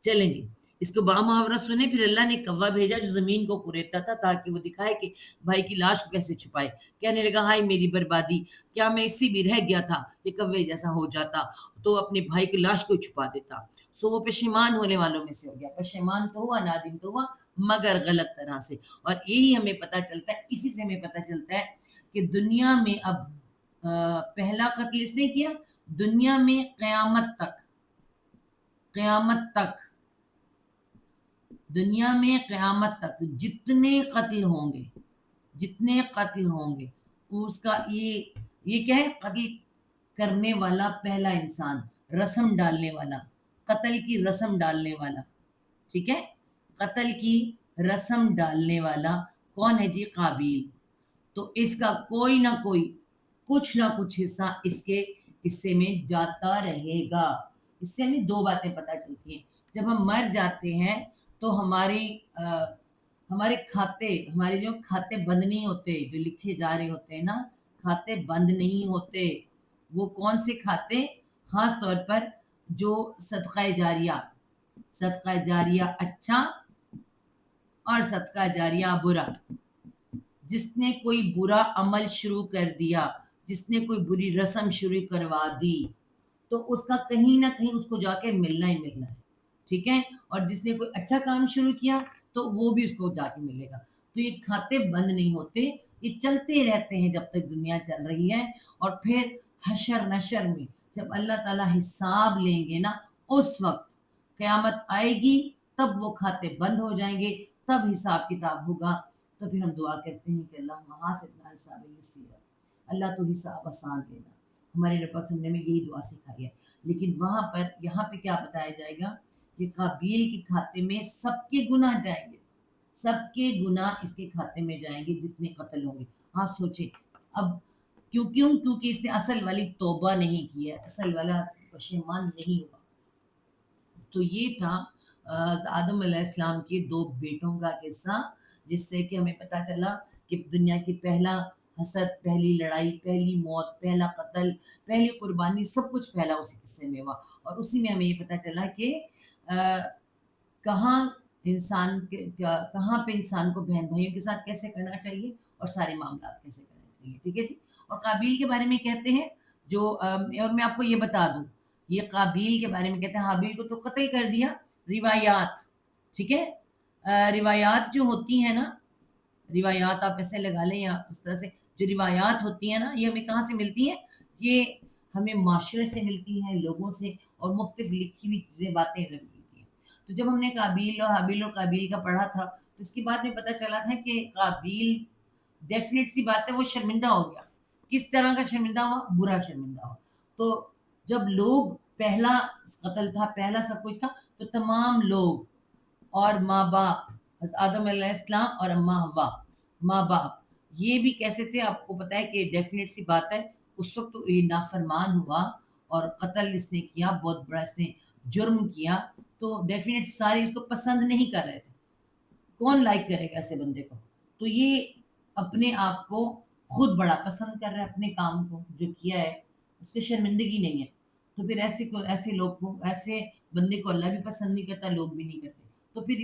چلیں جی, اس کو بڑا محاورہ سنیں. پھر اللہ نے کوا بھیجا جو زمین کو کریدتا تھا تاکہ وہ دکھائے کہ بھائی کی لاش کو کیسے چھپائے. کہنے لگا ہائے میری بربادی, کیا میں اسی بھی رہ گیا تھا, یہ کوے جیسا ہو جاتا تو اپنے بھائی کی لاش کو چھپا دیتا. سو وہ پشیمان ہونے والوں میں سے ہو گیا. پشیمان تو ہوا, نادم تو ہوا, مگر غلط طرح سے. اور یہی ہمیں پتہ چلتا ہے, اسی سے ہمیں پتہ چلتا ہے کہ دنیا میں اب پہلا قتل اس نے کیا, دنیا میں قیامت تک, قیامت تک, دنیا میں قیامت تک جتنے قتل ہوں گے, جتنے قتل ہوں گے, اس کا یہ کیا ہے, قتل کرنے والا پہلا انسان, رسم ڈالنے والا, قتل کی رسم ڈالنے والا. ٹھیک ہے, قتل کی رسم ڈالنے والا کون ہے جی؟ قابیل. تو اس کا کوئی نہ کوئی کچھ نہ کچھ حصہ اس کے حصے میں جاتا رہے گا. اس سے ہمیں دو باتیں پتہ چلتی ہیں. جب ہم مر جاتے ہیں تو ہمارے کھاتے, ہمارے جو کھاتے بند نہیں ہوتے, جو لکھے جا رہے ہوتے ہیں نا, کھاتے بند نہیں ہوتے. وہ کون سے کھاتے؟ خاص طور پر جو صدقہ جاریہ, صدقہ جاریہ اچھا اور صدقہ جاریہ برا. جس نے کوئی برا عمل شروع کر دیا, جس نے کوئی بری رسم شروع کروا دی, تو اس کا کہیں نہ کہیں اس کو جا کے ملنا ہی ملنا ہے. ٹھیک ہے, اور جس نے کوئی اچھا کام شروع کیا تو وہ بھی اس کو جا کے ملے گا. تو یہ کھاتے بند نہیں ہوتے, یہ چلتے رہتے ہیں جب تک دنیا چل رہی ہے. اور پھر حشر نشر میں جب اللہ تعالیٰ حساب لیں گے نا, اس وقت قیامت آئے گی, تب وہ کھاتے بند ہو جائیں گے, تب حساب کتاب ہوگا. تو پھر ہم دعا کرتے ہیں کہ اللہ وہاں سے اپنا حساب یسیر, اللہ تو حساب آسان دینا. ہمارے رب پاک نے ہمیں یہی دعا سکھائی ہے. لیکن وہاں پر یہاں پہ کیا بتایا جائے گا کہ قابیل کے کھاتے میں سب کے گناہ جائیں گے, سب کے گناہ اس کے کھاتے میں جائیں گے جتنے قتل ہوں گے. آپ سوچیں اب کیونکہ اس نے اصل والی توبہ نہیں کی ہے, اصل والا پشیمان نہیں ہوا. تو یہ تھا آدم علیہ السلام کے دو بیٹوں کا قصہ, جس سے کہ ہمیں پتہ چلا کہ دنیا کی پہلا حسد, پہلی لڑائی, پہلی موت, پہلا قتل, پہلی قربانی, سب کچھ پہلا اسی قصے میں ہوا. اور اسی میں ہمیں یہ پتہ چلا کہ کہاں پہ انسان کو بہن بھائیوں کے ساتھ کیسے کرنا چاہیے اور سارے معاملات کیسے کرنا چاہیے. ٹھیک ہے جی. اور قابیل کے بارے میں کہتے ہیں جو, اور میں آپ کو یہ بتا دوں, یہ قابیل کے بارے میں کہتے ہیں حابیل کو تو قتل کر دیا. روایات, ٹھیک ہے, روایات جو ہوتی ہیں نا, روایات آپ ایسے لگا لیں یا اس طرح سے, جو روایات ہوتی ہیں نا, یہ ہمیں کہاں سے ملتی ہیں؟ یہ ہمیں معاشرے سے ملتی ہیں, لوگوں سے, اور مختلف لکھی ہوئی چیزیں, باتیں ملتی ہیں. تو جب ہم نے قابیل اور حابیل اور قابیل کا پڑھا تھا تو اس کے بعد میں پتہ چلا تھا کہ قابیل ڈیفینیٹ سی بات ہے وہ شرمندہ ہو گیا, کس طرح کا شرمندہ ہوا؟ برا شرمندہ ہوا. تو جب لوگ پہلا قتل تھا, پہلا سب کچھ تھا, تو تمام لوگ اور ماں باپ, حضرت آدم علیہ السلام اور اماں حوا, ماں باپ یہ بھی کیسے تھے آپ کو پتا ہے کہ ڈیفینیٹ سی بات ہے, اس وقت تو یہ نافرمان ہوا اور قتل اس نے کیا, بہت بڑا اس نے جرم کیا, تو ڈیفینیٹ سارے اس کو پسند نہیں کر رہے تھے. کون لائک کرے گا ایسے بندے کو؟ تو یہ اپنے آپ کو خود بڑا پسند کر رہا ہے, اپنے کام کو جو کیا ہے اس کی شرمندگی نہیں ہے. تو پھر ایسے لوگ کو, ایسے بندے کو اللہ بھی پسند نہیں کرتا, لوگ بھی نہیں کرتے. تو پھر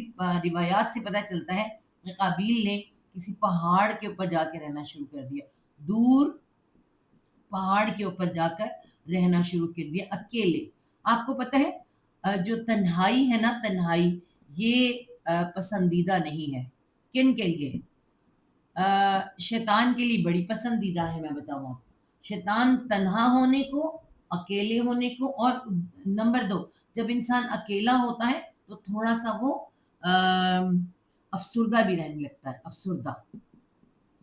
روایات سے پتہ چلتا ہے کہ قابیل نے کسی پہاڑ کے اوپر جا کے رہنا شروع کر دیا, دور پہاڑ کے اوپر جا کر رہنا شروع کر دیا اکیلے. آپ کو پتہ ہے جو تنہائی ہے نا, تنہائی یہ پسندیدہ نہیں ہے. کن کے لیے؟ شیطان کے لیے بڑی پسندیدہ ہے. میں بتاؤں آپ کو, شیطان تنہا ہونے کو, اکیلے ہونے کو, اور نمبر 2 جب انسان اکیلا ہوتا ہے تو تھوڑا سا وہ افسردہ بھی رہنے لگتا ہے, افسردہ.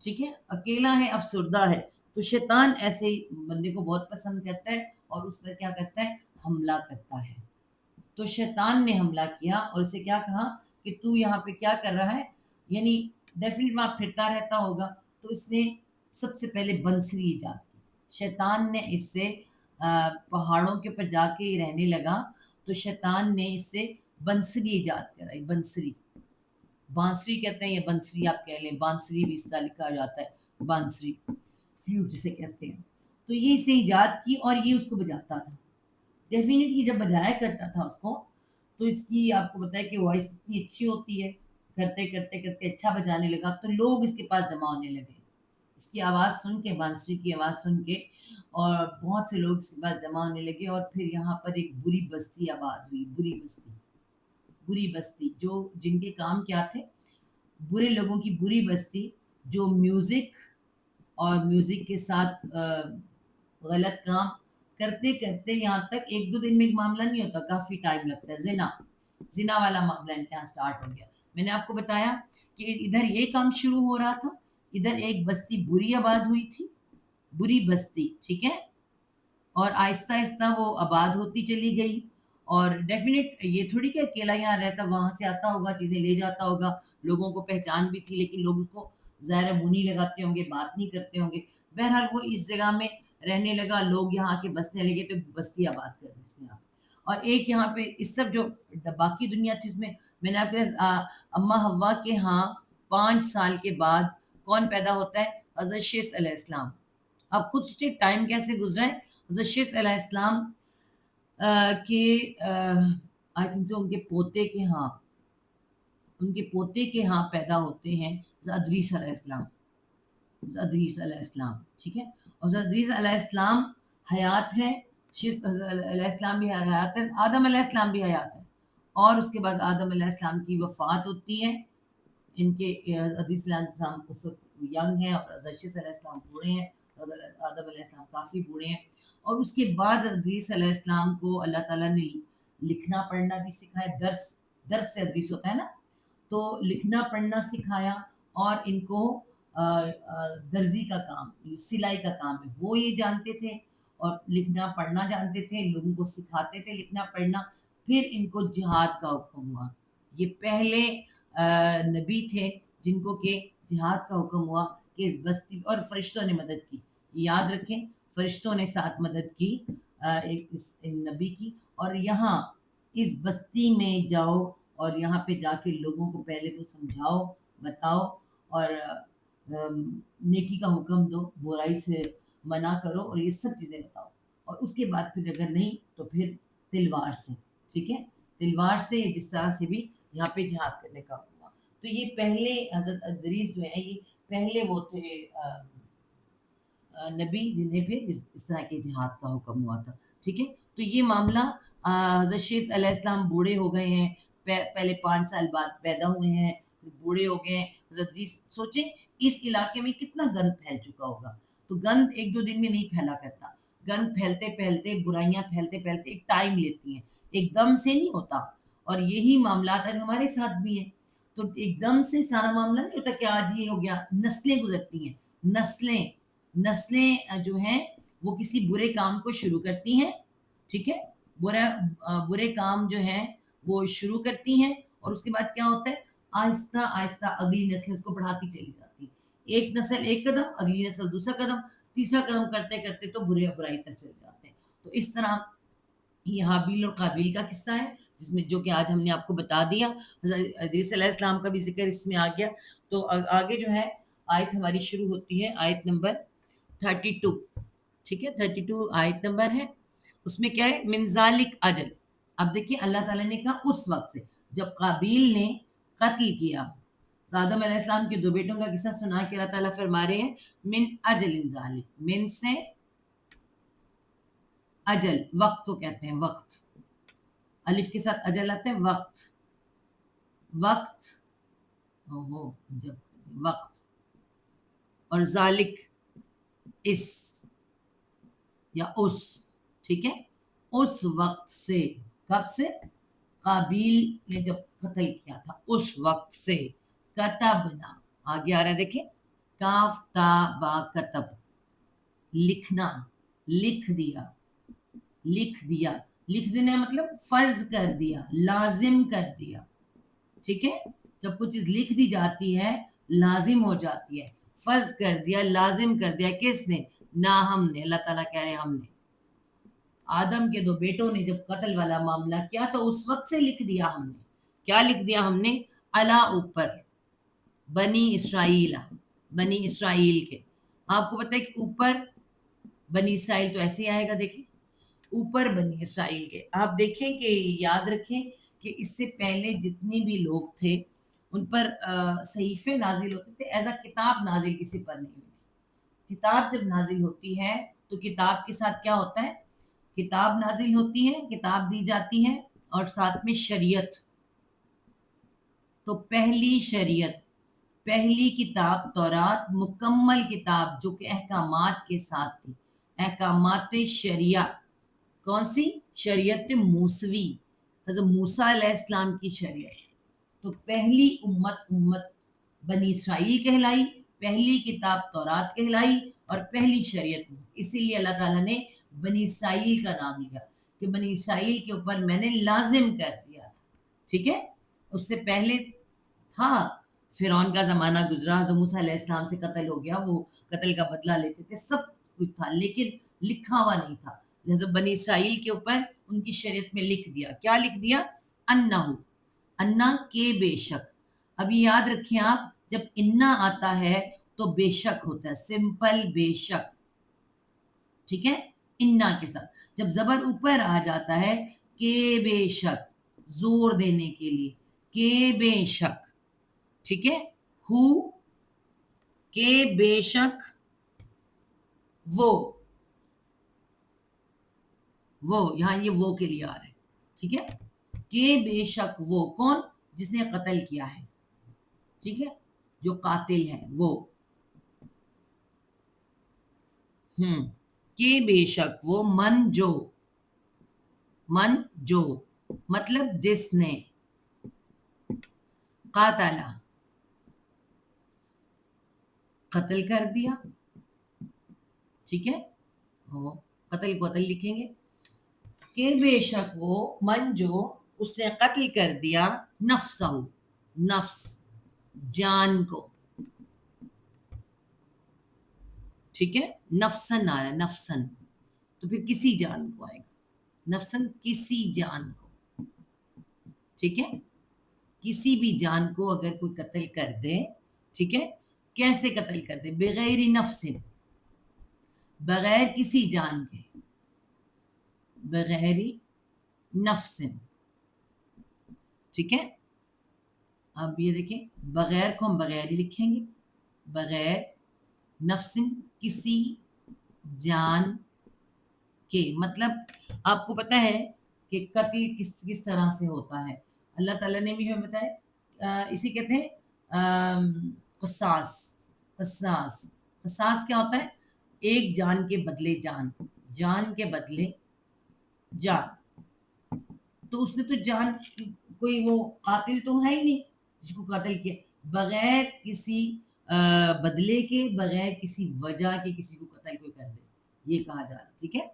ٹھیک ہے, اکیلا ہے, افسردہ ہے. تو شیطان ایسے بندے کو بہت پسند کرتا ہے اور اس پر کیا کرتا ہے؟ حملہ کرتا ہے. تو شیطان نے حملہ کیا اور اسے کیا کہا کہ تو یہاں پہ کیا کر رہا ہے, یعنی ڈیفینیٹ وہاں پھرتا رہتا ہوگا. تو اس نے سب سے پہلے بنسری ایجاد کی. شیطان نے اس سے پہاڑوں کے اوپر جا کے رہنے لگا, تو شیطان نے اس سے بنسری ایجاد کرائی. بنسری, بانسری کہتے ہیں, یا بنسری آپ کہہ لیں, بانسری بھی اس طرح لکھا جاتا ہے, بانسری, فلوٹ جسے کہتے ہیں. تو یہ اس نے ایجاد کی اور یہ اس کو بجاتا تھا. ڈیفینیٹلی جب بجایا کرتا تھا اس کو, تو اس کی آپ کو بتایا کہ وائس اتنی اچھی ہوتی ہے, کرتے کرتے کرتے اچھا بجانے لگا, تو لوگ اس کے پاس جمع ہونے لگے اس کی آواز سن کے, بانسری کی آواز سن کے, اور بہت سے لوگ اس کے پاس جمع ہونے لگے. اور پھر یہاں پر ایک بری بستی آباد ہوئی, بری بستی, بری بستی, جو جن کے کام کیا تھے, برے لوگوں کی بری بستی, جو میوزک اور میوزک کے ساتھ غلط کام کرتے کرتے, یہاں تک 1-2 دن میں ایک معاملہ نہیں ہوتا, کافی ٹائم لگتا ہے. زنا والا معاملہ ان کے یہاں اسٹارٹ ہو گیا. میں نے آپ کو بتایا کہ ادھر یہ کام شروع ہو رہا تھا, ادھر ایک بستی بری آباد ہوئی تھی, بری بستی, ٹھیک ہے, اور آہستہ آہستہ وہ آباد ہوتی چلی گئی. اور ڈیفینیٹ یہ تھوڑی کہ اکیلا یہاں رہتا, وہاں سے آتا ہوگا, چیزیں لے جاتا ہوگا, لوگوں کو پہچان بھی تھی, لیکن لوگ اس کو ظاہر منہ نہیں لگاتے ہوں گے, بات نہیں کرتے ہوں گے. بہرحال وہ اس جگہ میں رہنے لگا, لوگ یہاں آ کے بسنے لگے, تو بستی آباد کر دی اس نے. اور ایک یہاں پہ اس طرف جو باقی دنیا تھی, اس میں نے آپ کے اماں حوا کے ہاں 5 سال کے بعد کون پیدا ہوتا ہے؟ حضرت شیث علیہ السلام. اب خود سوچے ٹائم کیسے گزرا ہے. حضرت شیث علیہ السلام کے آئی تھنک جو ان کے پوتے کے ہاں, ان کے پوتے کے ہاں پیدا ہوتے ہیں ادریس علیہ السلام. ادریس علیہ السلام, ٹھیک ہے. اور ادریس علیہ السلام حیات ہے, شیث علیہ السلام بھی حیات ہے, آدم علیہ السلام بھی حیات ہے. اور اس کے بعد آدم علیہ السلام کی وفات ہوتی ہے. ان کے ادریس علیہ السلام اس وقت ینگ ہیں, اور حضرت شیث علیہ السلام بوڑھے ہیں, آدم علیہ السلام کافی بوڑھے ہیں. اور اس کے بعد ادریس علیہ السلام کو اللہ تعالیٰ نے لکھنا پڑھنا بھی سکھایا. درس سے ادریس ہوتا ہے نا, تو لکھنا پڑھنا سکھایا. اور ان کو درزی کا کام, سلائی کا کام ہے, وہ یہ جانتے تھے اور لکھنا پڑھنا جانتے تھے, لوگوں کو سکھاتے تھے لکھنا پڑھنا. پھر ان کو جہاد کا حکم ہوا. یہ پہلے نبی تھے جن کو کہ جہاد کا حکم ہوا کہ اس بستی, اور فرشتوں نے مدد کی, یاد رکھیں فرشتوں نے ساتھ مدد کی اس نبی کی. اور یہاں اس بستی میں جاؤ اور یہاں پہ جا کے لوگوں کو پہلے تو سمجھاؤ, بتاؤ, اور نیکی کا حکم دو, برائی سے منع کرو, اور یہ سب چیزیں بتاؤ. اور اس کے بعد پھر اگر نہیں تو پھر تلوار سے, ٹھیک ہے, تلوار سے جس طرح سے بھی یہاں پہ جہاد کرنے کا حکم ہوا. تو یہ پہلے حضرت ادریس جو ہے, یہ پہلے وہ تھے نبی جنہیں پھر اس طرح کے جہاد کا حکم ہوا تھا, ٹھیک ہے. تو یہ معاملہ حضرت شیث علیہ السلام بوڑھے ہو گئے ہیں, پہلے 5 سال بعد پیدا ہوئے ہیں, بوڑھے ہو گئے ہیں. حضرت ادریس سوچیں اس علاقے میں کتنا گند پھیل چکا ہوگا. تو گند 1-2 دن میں نہیں پھیلا کرتا, گند پھیلتے پھیلتے, برائیاں پھیلتے پھیلتے ایک ٹائم لیتی ہیں, ایک دم سے نہیں ہوتا. اور یہی معاملات آج ہمارے ساتھ بھی ہیں. تو ایک دم سے سارا معاملہ نہیں ہوتا کہ آج یہ ہو گیا, نسلیں گزرتی ہیں, نسلیں. نسلیں جو ہیں وہ کسی برے کام کو شروع کرتی ہیں، ٹھیک ہے، برے کام جو ہیں وہ شروع کرتی ہیں، اور اس کے بعد کیا ہوتا ہے، آہستہ آہستہ اگلی نسل اس کو بڑھاتی چلی جاتی ہے، ایک نسل ایک قدم، اگلی نسل دوسرا قدم، تیسرا قدم کرتے کرتے تو برائی تک چل جاتے ہیں۔ تو اس طرح یہ حابیل اور قابیل کا قصہ ہے، جس میں جو کہ آج ہم نے آپ کو بتا دیا، حضرت ادریس علیہ السلام کا بھی ذکر اس میں آ گیا۔ تو آگے جو ہے آیت ہماری شروع ہوتی ہے آیت نمبر 32، ٹھیک ہے، 32 آیت نمبر ہے، اس میں کیا ہے، من ذالک اجل۔ اب دیکھیے اللہ تعالیٰ نے کہا اس وقت سے جب قابیل نے قتل کیا آدم علیہ السلام کے دو بیٹوں کا قصہ سنا کے اللہ تعالیٰ فرما رہے ہیں من اجل ذالک، من سے اجل، وقت کو کہتے ہیں، وقت، الف کے ساتھ اجل آتا ہے، وقت، وقت، جب وقت، اور ذالک اس یا اس، ٹھیک ہے، اس وقت سے، کب سے، قابیل نے جب قتل کیا تھا اس وقت سے، کتبنا، آگے آ رہا ہے دیکھیں، کاف تا با کتب، لکھنا، لکھ دیا، لکھ دیا، لکھ دینا مطلب فرض کر دیا، لازم کر دیا، ٹھیک ہے، جب کچھ چیز لکھ دی جاتی ہے لازم ہو جاتی ہے، فرض کر دیا، لازم کر دیا، کس نے، نہ ہم نے، اللہ تعالیٰ کہہ رہے ہیں ہم نے، آدم کے دو بیٹوں نے جب قتل والا معاملہ کیا تو اس وقت سے لکھ دیا ہم نے، کیا لکھ دیا ہم نے، علا اوپر، بنی اسرائیل، بنی اسرائیل کے، آپ کو پتہ ہے کہ اوپر بنی اسرائیل تو ایسے ہی آئے گا، دیکھیں اوپر بنی اسرائیل کے، آپ دیکھیں کہ یاد رکھیں کہ اس سے پہلے جتنی بھی لوگ تھے ان پر صحیفے نازل ہوتے تھے، ایز اے کتاب نازل کسی پر نہیں ہوتی، کتاب جب نازل ہوتی ہے تو کتاب کے ساتھ کیا ہوتا ہے، کتاب نازل ہوتی ہے، کتاب دی جاتی ہے، اور ساتھ میں شریعت، تو پہلی شریعت، پہلی کتاب تورات مکمل کتاب جو کہ احکامات کے ساتھ تھی، احکامات شریعہ، کون سی، شریعت موسوی، حضرت موسیٰ علیہ السلام کی شریعت، تو پہلی امت بنی اسرائیل کہلائی، پہلی کتاب تورات کہلائی، اور پہلی شریعت، اسی لیے اللہ تعالیٰ نے بنی اسرائیل کا نام لیا کہ بنی اسرائیل کے اوپر میں نے لازم کر دیا تھا، ٹھیک ہے، اس سے پہلے تھا فرعون کا زمانہ گزرا، حضرت موسیٰ علیہ السلام سے قتل ہو گیا، وہ قتل کا بدلہ لیتے تھے، سب کچھ تھا، لیکن لکھا ہوا نہیں تھا، لہذا بنی اسرائیل کے اوپر ان کی شریعت میں لکھ دیا، کیا لکھ دیا، انہو، انا کے بے شک، اب یہ یاد رکھیں آپ، جب انا آتا ہے تو بے شک ہوتا ہے، سمپل بے شک، ٹھیک ہے، انا کے ساتھ، جب زبر اوپر آ جاتا ہے کہ بے شک، زور دینے کے لیے، کہ بے شک، ٹھیک ہے، ہو، کہ بے شک، وہ یہاں یہ وہ کے لیے آ رہا ہے، ٹھیک ہے، کہ بے شک وہ کون، جس نے قتل کیا ہے، ٹھیک ہے، جو قاتل ہے وہ، کہ بے شک وہ، من جو مطلب جس نے، قاتل، قتل کر دیا، ٹھیک ہے، قتل کو قتل لکھیں گے، کہ بے شک وہ، من جو، اس نے قتل کر دیا، نفسہ، نفس، جان کو، ٹھیک ہے، نفسن آ رہا ہے، نفسن، تو پھر کسی جان کو آئے گا، نفسن کسی جان کو، ٹھیک ہے، کسی بھی جان کو اگر کوئی قتل کر دے، ٹھیک ہے، کیسے قتل کر دے، بغیر نفس، بغیر کسی جان کے، بغیر نفس، ٹھیک ہے، اب یہ دیکھیں بغیر کو ہم بغیر ہی لکھیں گے، بغیر نفس، کسی جان کے، مطلب آپ کو پتہ ہے کہ قتل کس طرح سے ہوتا ہے، اللہ تعالیٰ نے بھی ہمیں بتایا، اسے کہتے ہیں قصاص، قصاص کیا ہوتا ہے، ایک جان کے بدلے جان، جان کے بدلے جان، تو اس سے تو جان کوئی وہ قاتل تو ہے ہی نہیں جس کو قتل کیا، بغیر کسی بدلے کے بغیر کسی وجہ کے کسی کو قتل کوئی کر دے، یہ کہا جا رہا ہے، ٹھیک ہے،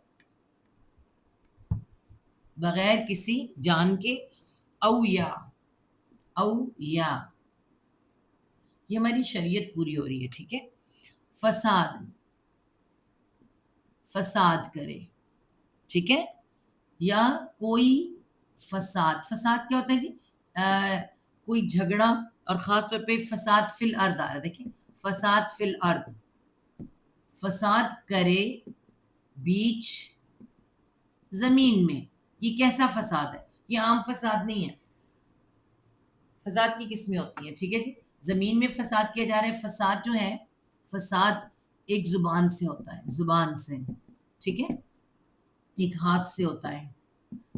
بغیر کسی جان کے، او یا یہ ہماری شریعت پوری ہو رہی ہے، ٹھیک ہے، فساد کرے، ٹھیک ہے، یا کوئی فساد کیا ہوتا ہے جی؟ کوئی جھگڑا، اور خاص طور پہ فساد فی الارض آ رہا ہے، دیکھیں فساد فی الارض، فساد کرے بیچ زمین میں، یہ کیسا فساد ہے؟ یہ عام فساد نہیں ہے، فساد کی قسمیں ہوتی ہیں، ٹھیک ہے جی، زمین میں فساد کیا جا رہا ہے، فساد جو ہے، فساد ایک زبان سے ہوتا ہے، زبان سے، ٹھیک ہے، ایک ہاتھ سے ہوتا ہے،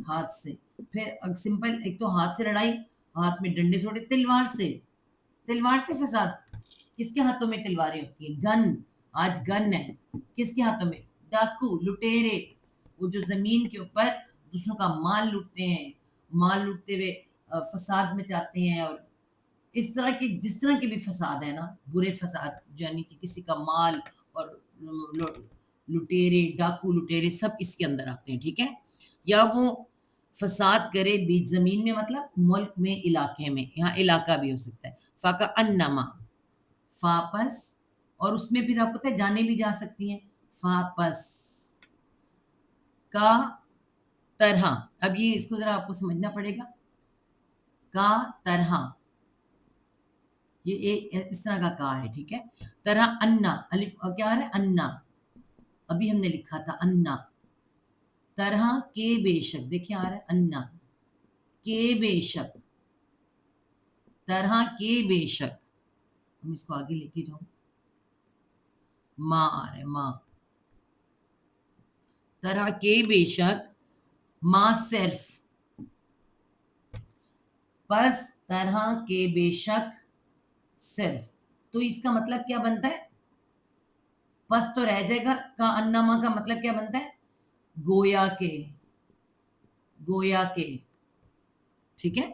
ہاتھ سے، پھر سمپل ایک تو ہاتھ سے لڑائی، ہاتھ میں ڈنڈے چھوڑے، تلوار سے فساد، کس کے ہاتھوں میں تلواریں ہوتی ہیں؟ گن، آج گن ہے، کس کے ہاتھوں میں؟ ڈاکو، لٹیرے، وہ جو زمین کے اوپر دوسروں کا مال لوٹتے ہیں، مال لوٹتے ہوئے فساد مچاتے ہیں، اور اس طرح کے جس طرح کے بھی فساد ہے نا، برے فساد، یعنی کہ کسی کا مال، اور لٹیرے، ڈاکو لٹیرے سب اس کے اندر آتے ہیں، ٹھیک ہے، یا وہ فساد کرے بیچ زمین میں، مطلب ملک میں، علاقے میں، یہاں علاقہ بھی ہو سکتا ہے، فاقا انما، فاپس، اور اس میں پھر آپ پتہ ہے جانے بھی جا سکتی ہیں، فاپس کا طرح، اب یہ اس کو ذرا آپ کو سمجھنا پڑے گا، کا طرح، یہ اس طرح کا کا ہے، ٹھیک ہے، طرح انا، الف کیا ہے؟ انا، ابھی ہم نے لکھا تھا انا، طرح کے بے شک، دیکھیں آ رہا ہے انا کے بے شک، طرح کے بے شک، ہم اس کو آگے لے کے جاؤں، ماں آ رہا ہے، ماں، طرح کے بے شک، ماں صرف، پس طرح کے بے شک صرف، تو اس کا مطلب کیا بنتا ہے؟ پس تو رہ جائے گا، کا انما کا مطلب کیا بنتا ہے؟ گویا کے، ٹھیک ہے،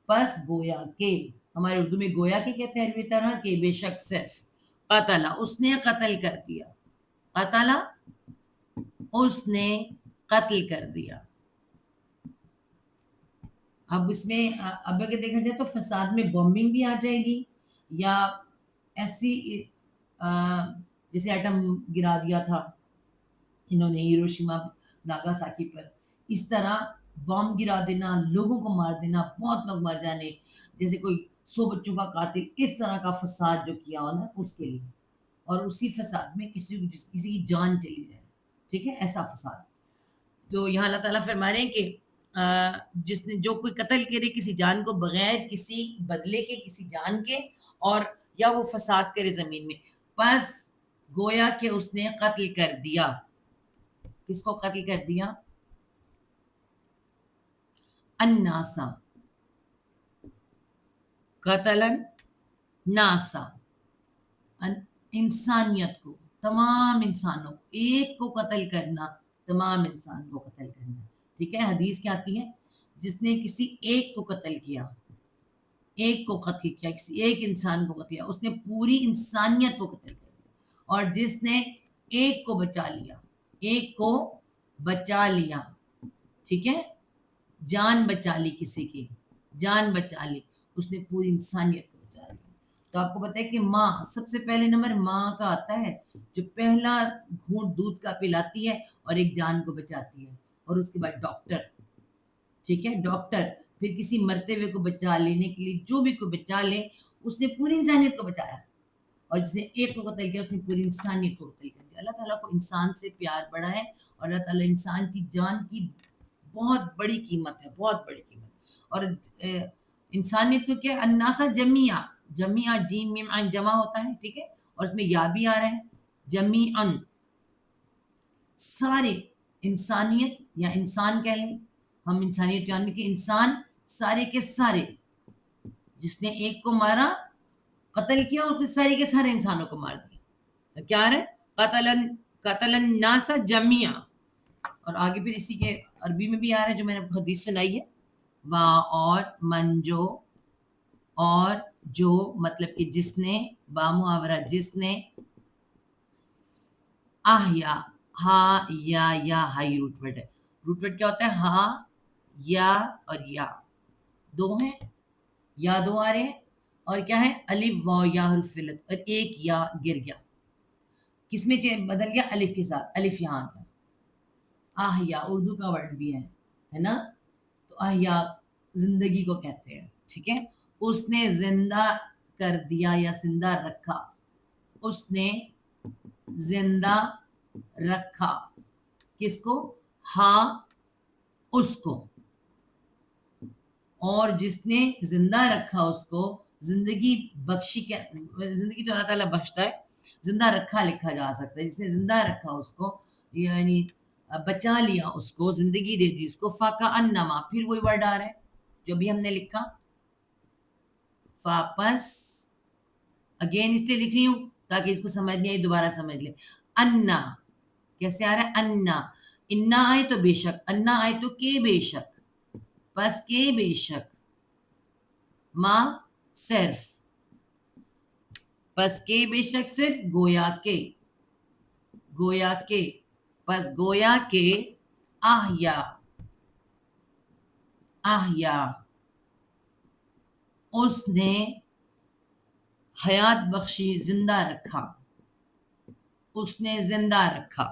پس گویا کے، ہمارے اردو میں گویا کے کہتے ہیں، عربی طرح کے بے شک صرف، قتل، اس نے قتل کر دیا، قتل، اس نے قتل کر دیا، اب اس میں اب اگر دیکھا جائے تو فساد میں بومبنگ بھی آ جائے گی، یا ایسی جیسے ایٹم گرا دیا تھا انہوں نے ہیروشیما ناگاساکی پر، اس طرح بم گرا دینا، لوگوں کو مار دینا، بہت لوگ مر جانے، جیسے کوئی 100 بچوں کا قاتل، اس طرح کا فساد جو کیا ہونا اس کے لیے، اور اسی فساد میں کسی کی جان چلی جائے، ٹھیک ہے، ایسا فساد، تو یہاں اللہ تعالیٰ فرما رہے ہیں کہ جس نے جو کوئی قتل کرے کسی جان کو بغیر کسی بدلے کے، کسی جان کے، اور یا وہ فساد کرے زمین میں، پس گویا کہ اس نے قتل کر دیا، کس کو قتل کر دیا؟ الناسا، قتلا ناسا، انسانیت کو، تمام انسانوں کو، ایک کو قتل کرنا، تمام انسان کو قتل کرنا، ٹھیک ہے، حدیث کیا آتی ہے؟ جس نے کسی ایک کو قتل کیا، ایک کو قتل کیا، کسی ایک انسان کو قتل کیا، اس نے پوری انسانیت کو قتل کر دیا، اور جس نے ایک کو بچا لیا، ایک کو بچا لیا، ٹھیک ہے، جان بچا لی، کسی کی جان بچا لی، اس نے پوری انسانیت کو بچا لیا، تو آپ کو پتہ ہے کہ ماں، سب سے پہلے نمبر ماں کا آتا ہے، جو پہلا گھونٹ دودھ کا پلاتی ہے اور ایک جان کو بچاتی ہے، اور اس کے بعد ڈاکٹر، ٹھیک ہے، ڈاکٹر، پھر کسی مرتے ہوئے کو بچا لینے کے لیے جو بھی کوئی بچا لے، اس نے پوری انسانیت کو بچایا، اور جس نے ایک کو قتل کیا اس نے پوری انسانیت کو قتل کر دیا۔ اللہ تعالیٰ کو انسان سے پیار بڑا ہے، اور اللہ تعالیٰ انسان کی جان کی بہت بڑی قیمت ہے، بہت بڑی قیمت، اور انسانیت کو کیا، الناسا جمیعا، جمیعا جیم میم عین جمع ہوتا ہے، ٹھیک ہے، اور اس میں یا بھی آ رہا ہے، جمیعن، سارے، انسانیت یا انسان کہہ لیں ہم، انسانیت یعنی کہ انسان سارے کے سارے، جس نے ایک کو مارا، قتل کیا، اس نے سارے کے سارے انسانوں کو مار دیا، کیا آ رہا ہے؟ قتل الناس جمیعا، اور آگے پھر اسی کے عربی میں بھی آ رہا ہے جو میں نے حدیث سنائی ہے، وا، اور من جو، اور جو مطلب کہ جس نے، با محاورہ جس نے، احیا، ہا یا ہائی روٹ ورڈ ہے. روٹ ورڈ کیا ہوتا ہے؟ ہا یا اور یا دو ہیں، یا دو آ رہے ہیں، اور کیا ہے؟ الف واو یا حرف علت، اور ایک یا گر گیا. کس میں بدل گیا؟ الف کے ساتھ. الف یہاں آ گیا. احیا اردو کا ورڈ بھی ہے نا. تو احیا زندگی کو کہتے ہیں. ٹھیک ہے. اس نے زندہ کر دیا یا زندہ رکھا. اس نے زندہ رکھا کس کو؟ ہاں اس کو. اور جس نے زندہ رکھا اس کو زندگی بخشی. کیا زندگی تو اللہ تعالیٰ بخشتا ہے، زندہ رکھا لکھا جا سکتا ہے. جس نے زندہ رکھا اس کو یعنی بچا لیا اس کو، زندگی دے دی اس کو. فاقا انما، پھر وہی ورڈ آ رہا ہے جو بھی ہم نے لکھا. فاپس اگین اس لیے لکھ رہی ہوں تاکہ اس کو سمجھ نہیں آئی دوبارہ سمجھ لیں. انا کیسے آ رہا ہے؟ انا. انا آئے تو بے شک، انا آئے تو کے بے شک، پس کے بے شک، ماں صرف، پس کے بے شک صرف، گویا کے، گویا کے، پس گویا کے، احیا، احیا، اس نے حیات بخشی، زندہ رکھا. اس نے زندہ رکھا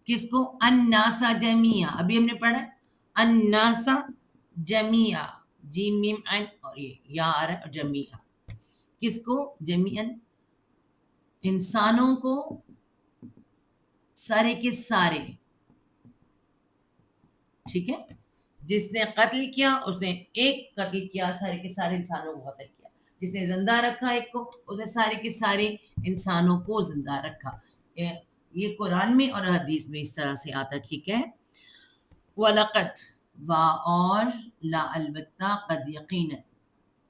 کس کو؟ الناسا جمیعا. ابھی ہم نے پڑھا الناسا جمیعا، جیم میم عین اور یہ یا آ رہا ہے، اور جمیعا کس کو؟ جمیعاً انسانوں کو، سارے کے سارے. ٹھیک ہے. جس نے قتل کیا اس نے ایک قتل کیا، سارے کے سارے انسانوں کو قتل کیا. جس نے زندہ رکھا ایک کو، اس نے سارے کے سارے انسانوں کو زندہ رکھا. یہ قرآن میں اور حدیث میں اس طرح سے آتا. ٹھیک ہے. وَلَقَدْ، وا اور، لا البتہ، قد یقینا.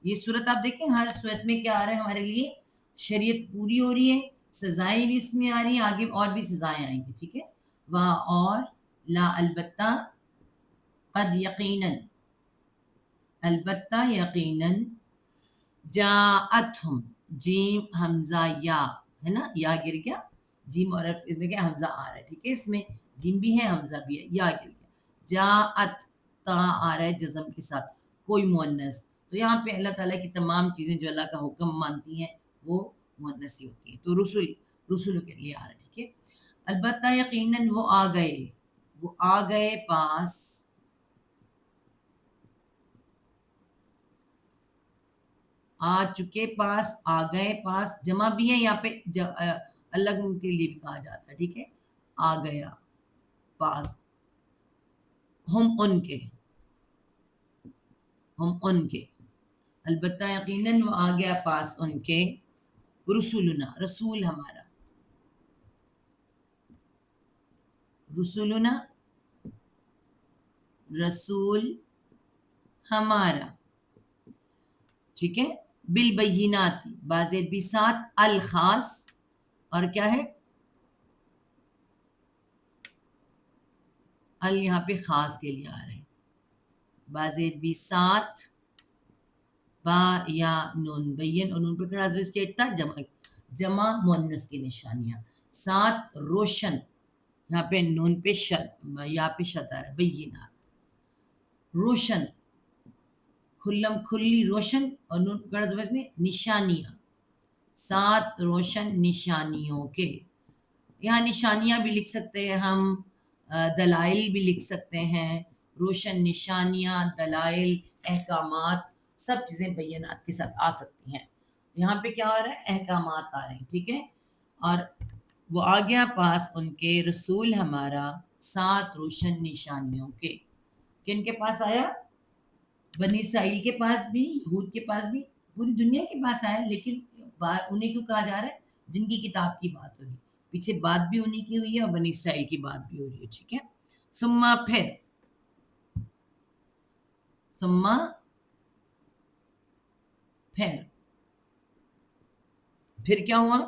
یہ صورت آپ دیکھیں ہر صورت میں کیا آ رہا ہے ہمارے لیے؟ شریعت پوری ہو رہی ہے، سزائیں بھی اس میں آ رہی ہیں، آگے اور بھی سزائیں آئیں گی. ٹھیک ہے. وا اور، لا البتہ، قد یقینا، البتہ یقینا، جاءتہم، جیم حمزہ یا ہے نا، یا گر گیا. جیم اور اس میں کیا حمزہ آ رہا ہے. ٹھیک ہے. اس میں جیم بھی ہے حمزہ بھی ہے، یا گر گیا. جاءت، تا آ رہا ہے جزم کے ساتھ، کوئی مؤنث. تو یہاں پہ اللہ تعالیٰ کی تمام چیزیں جو اللہ کا حکم مانتی ہیں وہ مؤنث ہی ہوتی ہیں. تو رسول کے لیے آ رہا ہے. ٹھیک ہے. البتہ یقیناً وہ آ گئے، وہ آ گئے پاس، آ چکے پاس، آ گئے پاس. جمع بھی ہے یہاں پہ، الگ کے لیے بھی کہا جاتا ہے. ٹھیک ہے. آ گیا پاس، ہم ان کے، ہم ان کے. البتہ یقیناً وہ آ گیا پاس ان کے، رسولنا، رسول ہمارا، رسولنا، رسول ہمارا. ٹھیک ہے. بالبینات، بازید بھی ساتھ، الخاص، اور کیا ہے؟ ال یہاں پہ خاص کے لیے آ رہے ہیں. بازید بھی ساتھ، با یا نون، بین اور نون پہ کھڑا حذف اسٹیٹ تھا، جمع مؤنث کی نشانیاں. ساتھ روشن، یہاں پہ نون پہ شد، یا پہ شد آ رہا ہے. بینات، روشن، کھلم کھلی روشن، اور نون پہ کھڑا حذف میں نشانیاں. ساتھ روشن نشانیوں کے. یہاں نشانیاں بھی لکھ سکتے ہیں ہم، دلائل بھی لکھ سکتے ہیں. روشن نشانیاں، دلائل، احکامات، سب چیزیں بینات کے ساتھ آ سکتی ہیں. یہاں پہ کیا آ رہا ہے؟ احکامات آ رہے ہیں. ٹھیک ہے. اور وہ آ گیا پاس ان کے، رسول ہمارا، ساتھ روشن نشانیوں کے. کن کے پاس آیا؟ بنی اسرائیل کے پاس بھی، یہود کے پاس بھی، پوری دنیا کے پاس آیا. لیکن انہیں کیوں کہا جا رہا ہے؟ جن کی کتاب کی بات ہو رہی ہے. پیچھے بات بھی انہیں کی ہوئی ہے اور بنی اسرائیل کی بات بھی ہو رہی ہے. ٹھیک ہے. ثم پھر کیا ہوا؟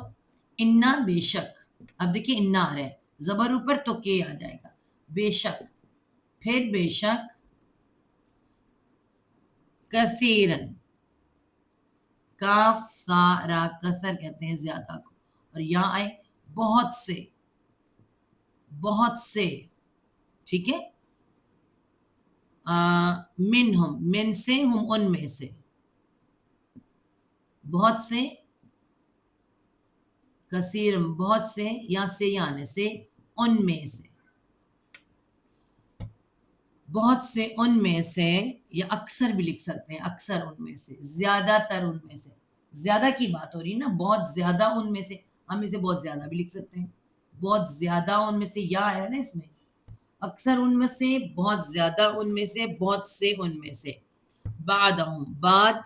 انا، بے شک. اب دیکھیے انا آ رہا ہے، زبر اوپر تو کے آ جائے گا. بے شک، پھر بے شک، کثیرن، کاف سا را کسر کہتے ہیں زیادہ کو، اور یا آئے بہت سے، بہت سے، ٹھیک ہے. منہم، من سے، ہم ان میں سے، بہت سے، کثیر بہت سے، یا سے یانے سے، ان میں سے، بہت سے ان میں سے، یا اکثر بھی لکھ سکتے ہیں، اکثر ان میں سے، زیادہ تر ان میں سے، زیادہ کی بات ہو رہی ہے نا، بہت زیادہ ان میں سے، ہم اسے بہت زیادہ بھی لکھ سکتے ہیں، بہت زیادہ ان میں سے، یا ہے نا اس میں، اکثر ان میں سے، بہت زیادہ ان میں سے، بہت سے ان میں سے. بعدہم، بعد،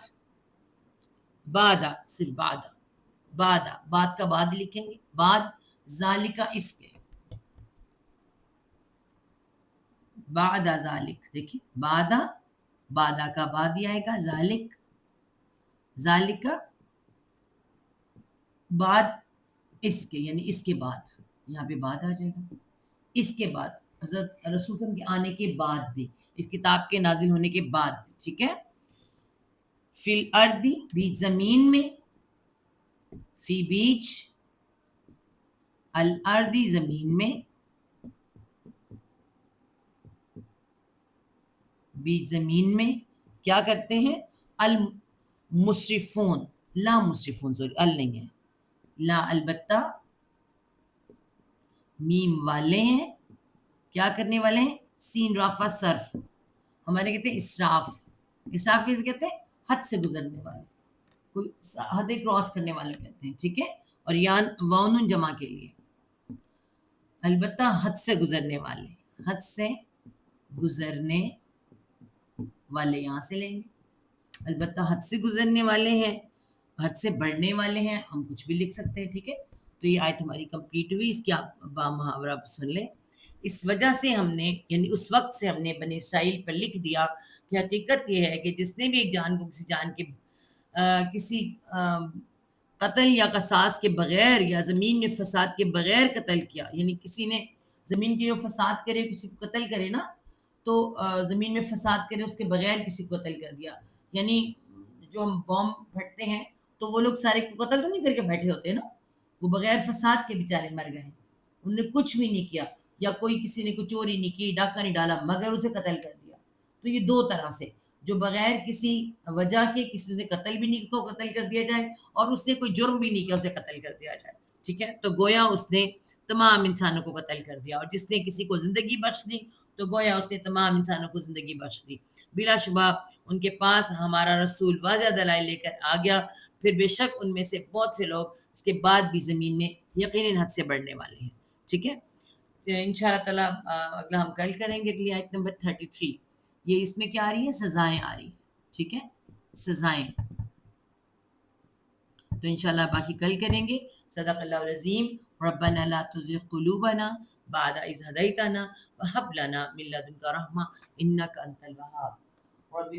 بعد، صرف بعد، بعد، بعد کا بعد لکھیں گے، بعد، ذالکا اس کے، بعد ذالک، دیکھیں بعد، بعد کا بعد ہی آئے گا، ذالک، ذالکا بعد اس کے، یعنی اس کے بعد، یہاں پہ بعد آ جائے گا، اس کے بعد، حضرت رسول کے آنے کے بعد بھی، اس کتاب کے نازل ہونے کے بعد بھی، ٹھیک ہے. فی الارض، بیچ زمین میں، فی بیچ، الارض زمین میں، بیچ زمین میں کیا کرتے ہیں، المسرفون، لا مسرفون، سوری ال نہیں ہے، لا البتہ، میم والے ہیں، کیا کرنے والے ہیں، سین رافع صرف، ہمارے کہتے ہیں اسراف، اسراف کیسے کہتے ہیں، حد سے گزرنے والے، کوئی حد کراس کرنے والے کہتے ہیں، ٹھیک ہے. اور یان واؤن جمع کے لیے، البتہ حد سے گزرنے والے، حد سے گزرنے والے یہاں سے لیں گے، البتہ حد سے گزرنے والے ہیں، حد سے بڑھنے والے ہیں، ہم کچھ بھی لکھ سکتے ہیں، ٹھیک ہے. تو یہ آیت ہماری کمپلیٹ ہوئی، اس کی آپ با محاورہ سن لیں. اس وجہ سے ہم نے، یعنی اس وقت سے ہم نے بنی اسرائیل پر لکھ دیا کہ حقیقت یہ ہے کہ جس نے بھی ایک جان کو کسی جان کے کسی قتل یا قصاص کے بغیر، یا زمین میں فساد کے بغیر قتل کیا، یعنی کسی نے زمین کے جو فساد کرے، کسی کو قتل کرے نا، تو زمین میں فساد کرے، اس کے بغیر کسی کو قتل کر دیا، یعنی جو ہم بوم پھٹتے ہیں تو وہ لوگ سارے قتل تو نہیں کر کے بیٹھے ہوتے نا، وہ بغیر فساد کے بیچارے مر گئے، انہوں نے کچھ بھی نہیں کیا، یا کوئی کسی نے کوئی چوری نہیں کی، ڈاکہ نہیں ڈالا، مگر اسے قتل کر دیا. تو یہ دو طرح سے، جو بغیر کسی وجہ کے کسی نے قتل بھی نہیں کو قتل کر دیا جائے، اور اس نے کوئی جرم بھی نہیں کیا اسے قتل کر دیا جائے، ٹھیک ہے. تو گویا اس نے تمام انسانوں کو قتل کر دیا، اور جس نے کسی کو زندگی بخش دی تو گویا اس نے تمام انسانوں کو زندگی بخش دی. بلا شبہ ان کے پاس ہمارا رسول واضح دلائل لے کر آ گیا، پھر بے شک ان میں سے بہت سے لوگ اس کے بعد بھی زمین میں یقیناً حد سے بڑھنے والے ہیں، ٹھیک ہے. ان شاء اللہ تعالیٰ اگلا ہم کل کریں گے. اگلی آیت نمبر 33، یہ اس میں کیا آ رہی ہے، سزائیں آ رہی ہیں، ٹھیک ہے، سزائیں. تو انشاءاللہ باقی کل کریں گے. صدق اللہ العظیم. ربنا لا تزغ قلوبنا بعد إذ هديتنا وهب لنا من لدنك رحمة إنك أنت الوهاب. رب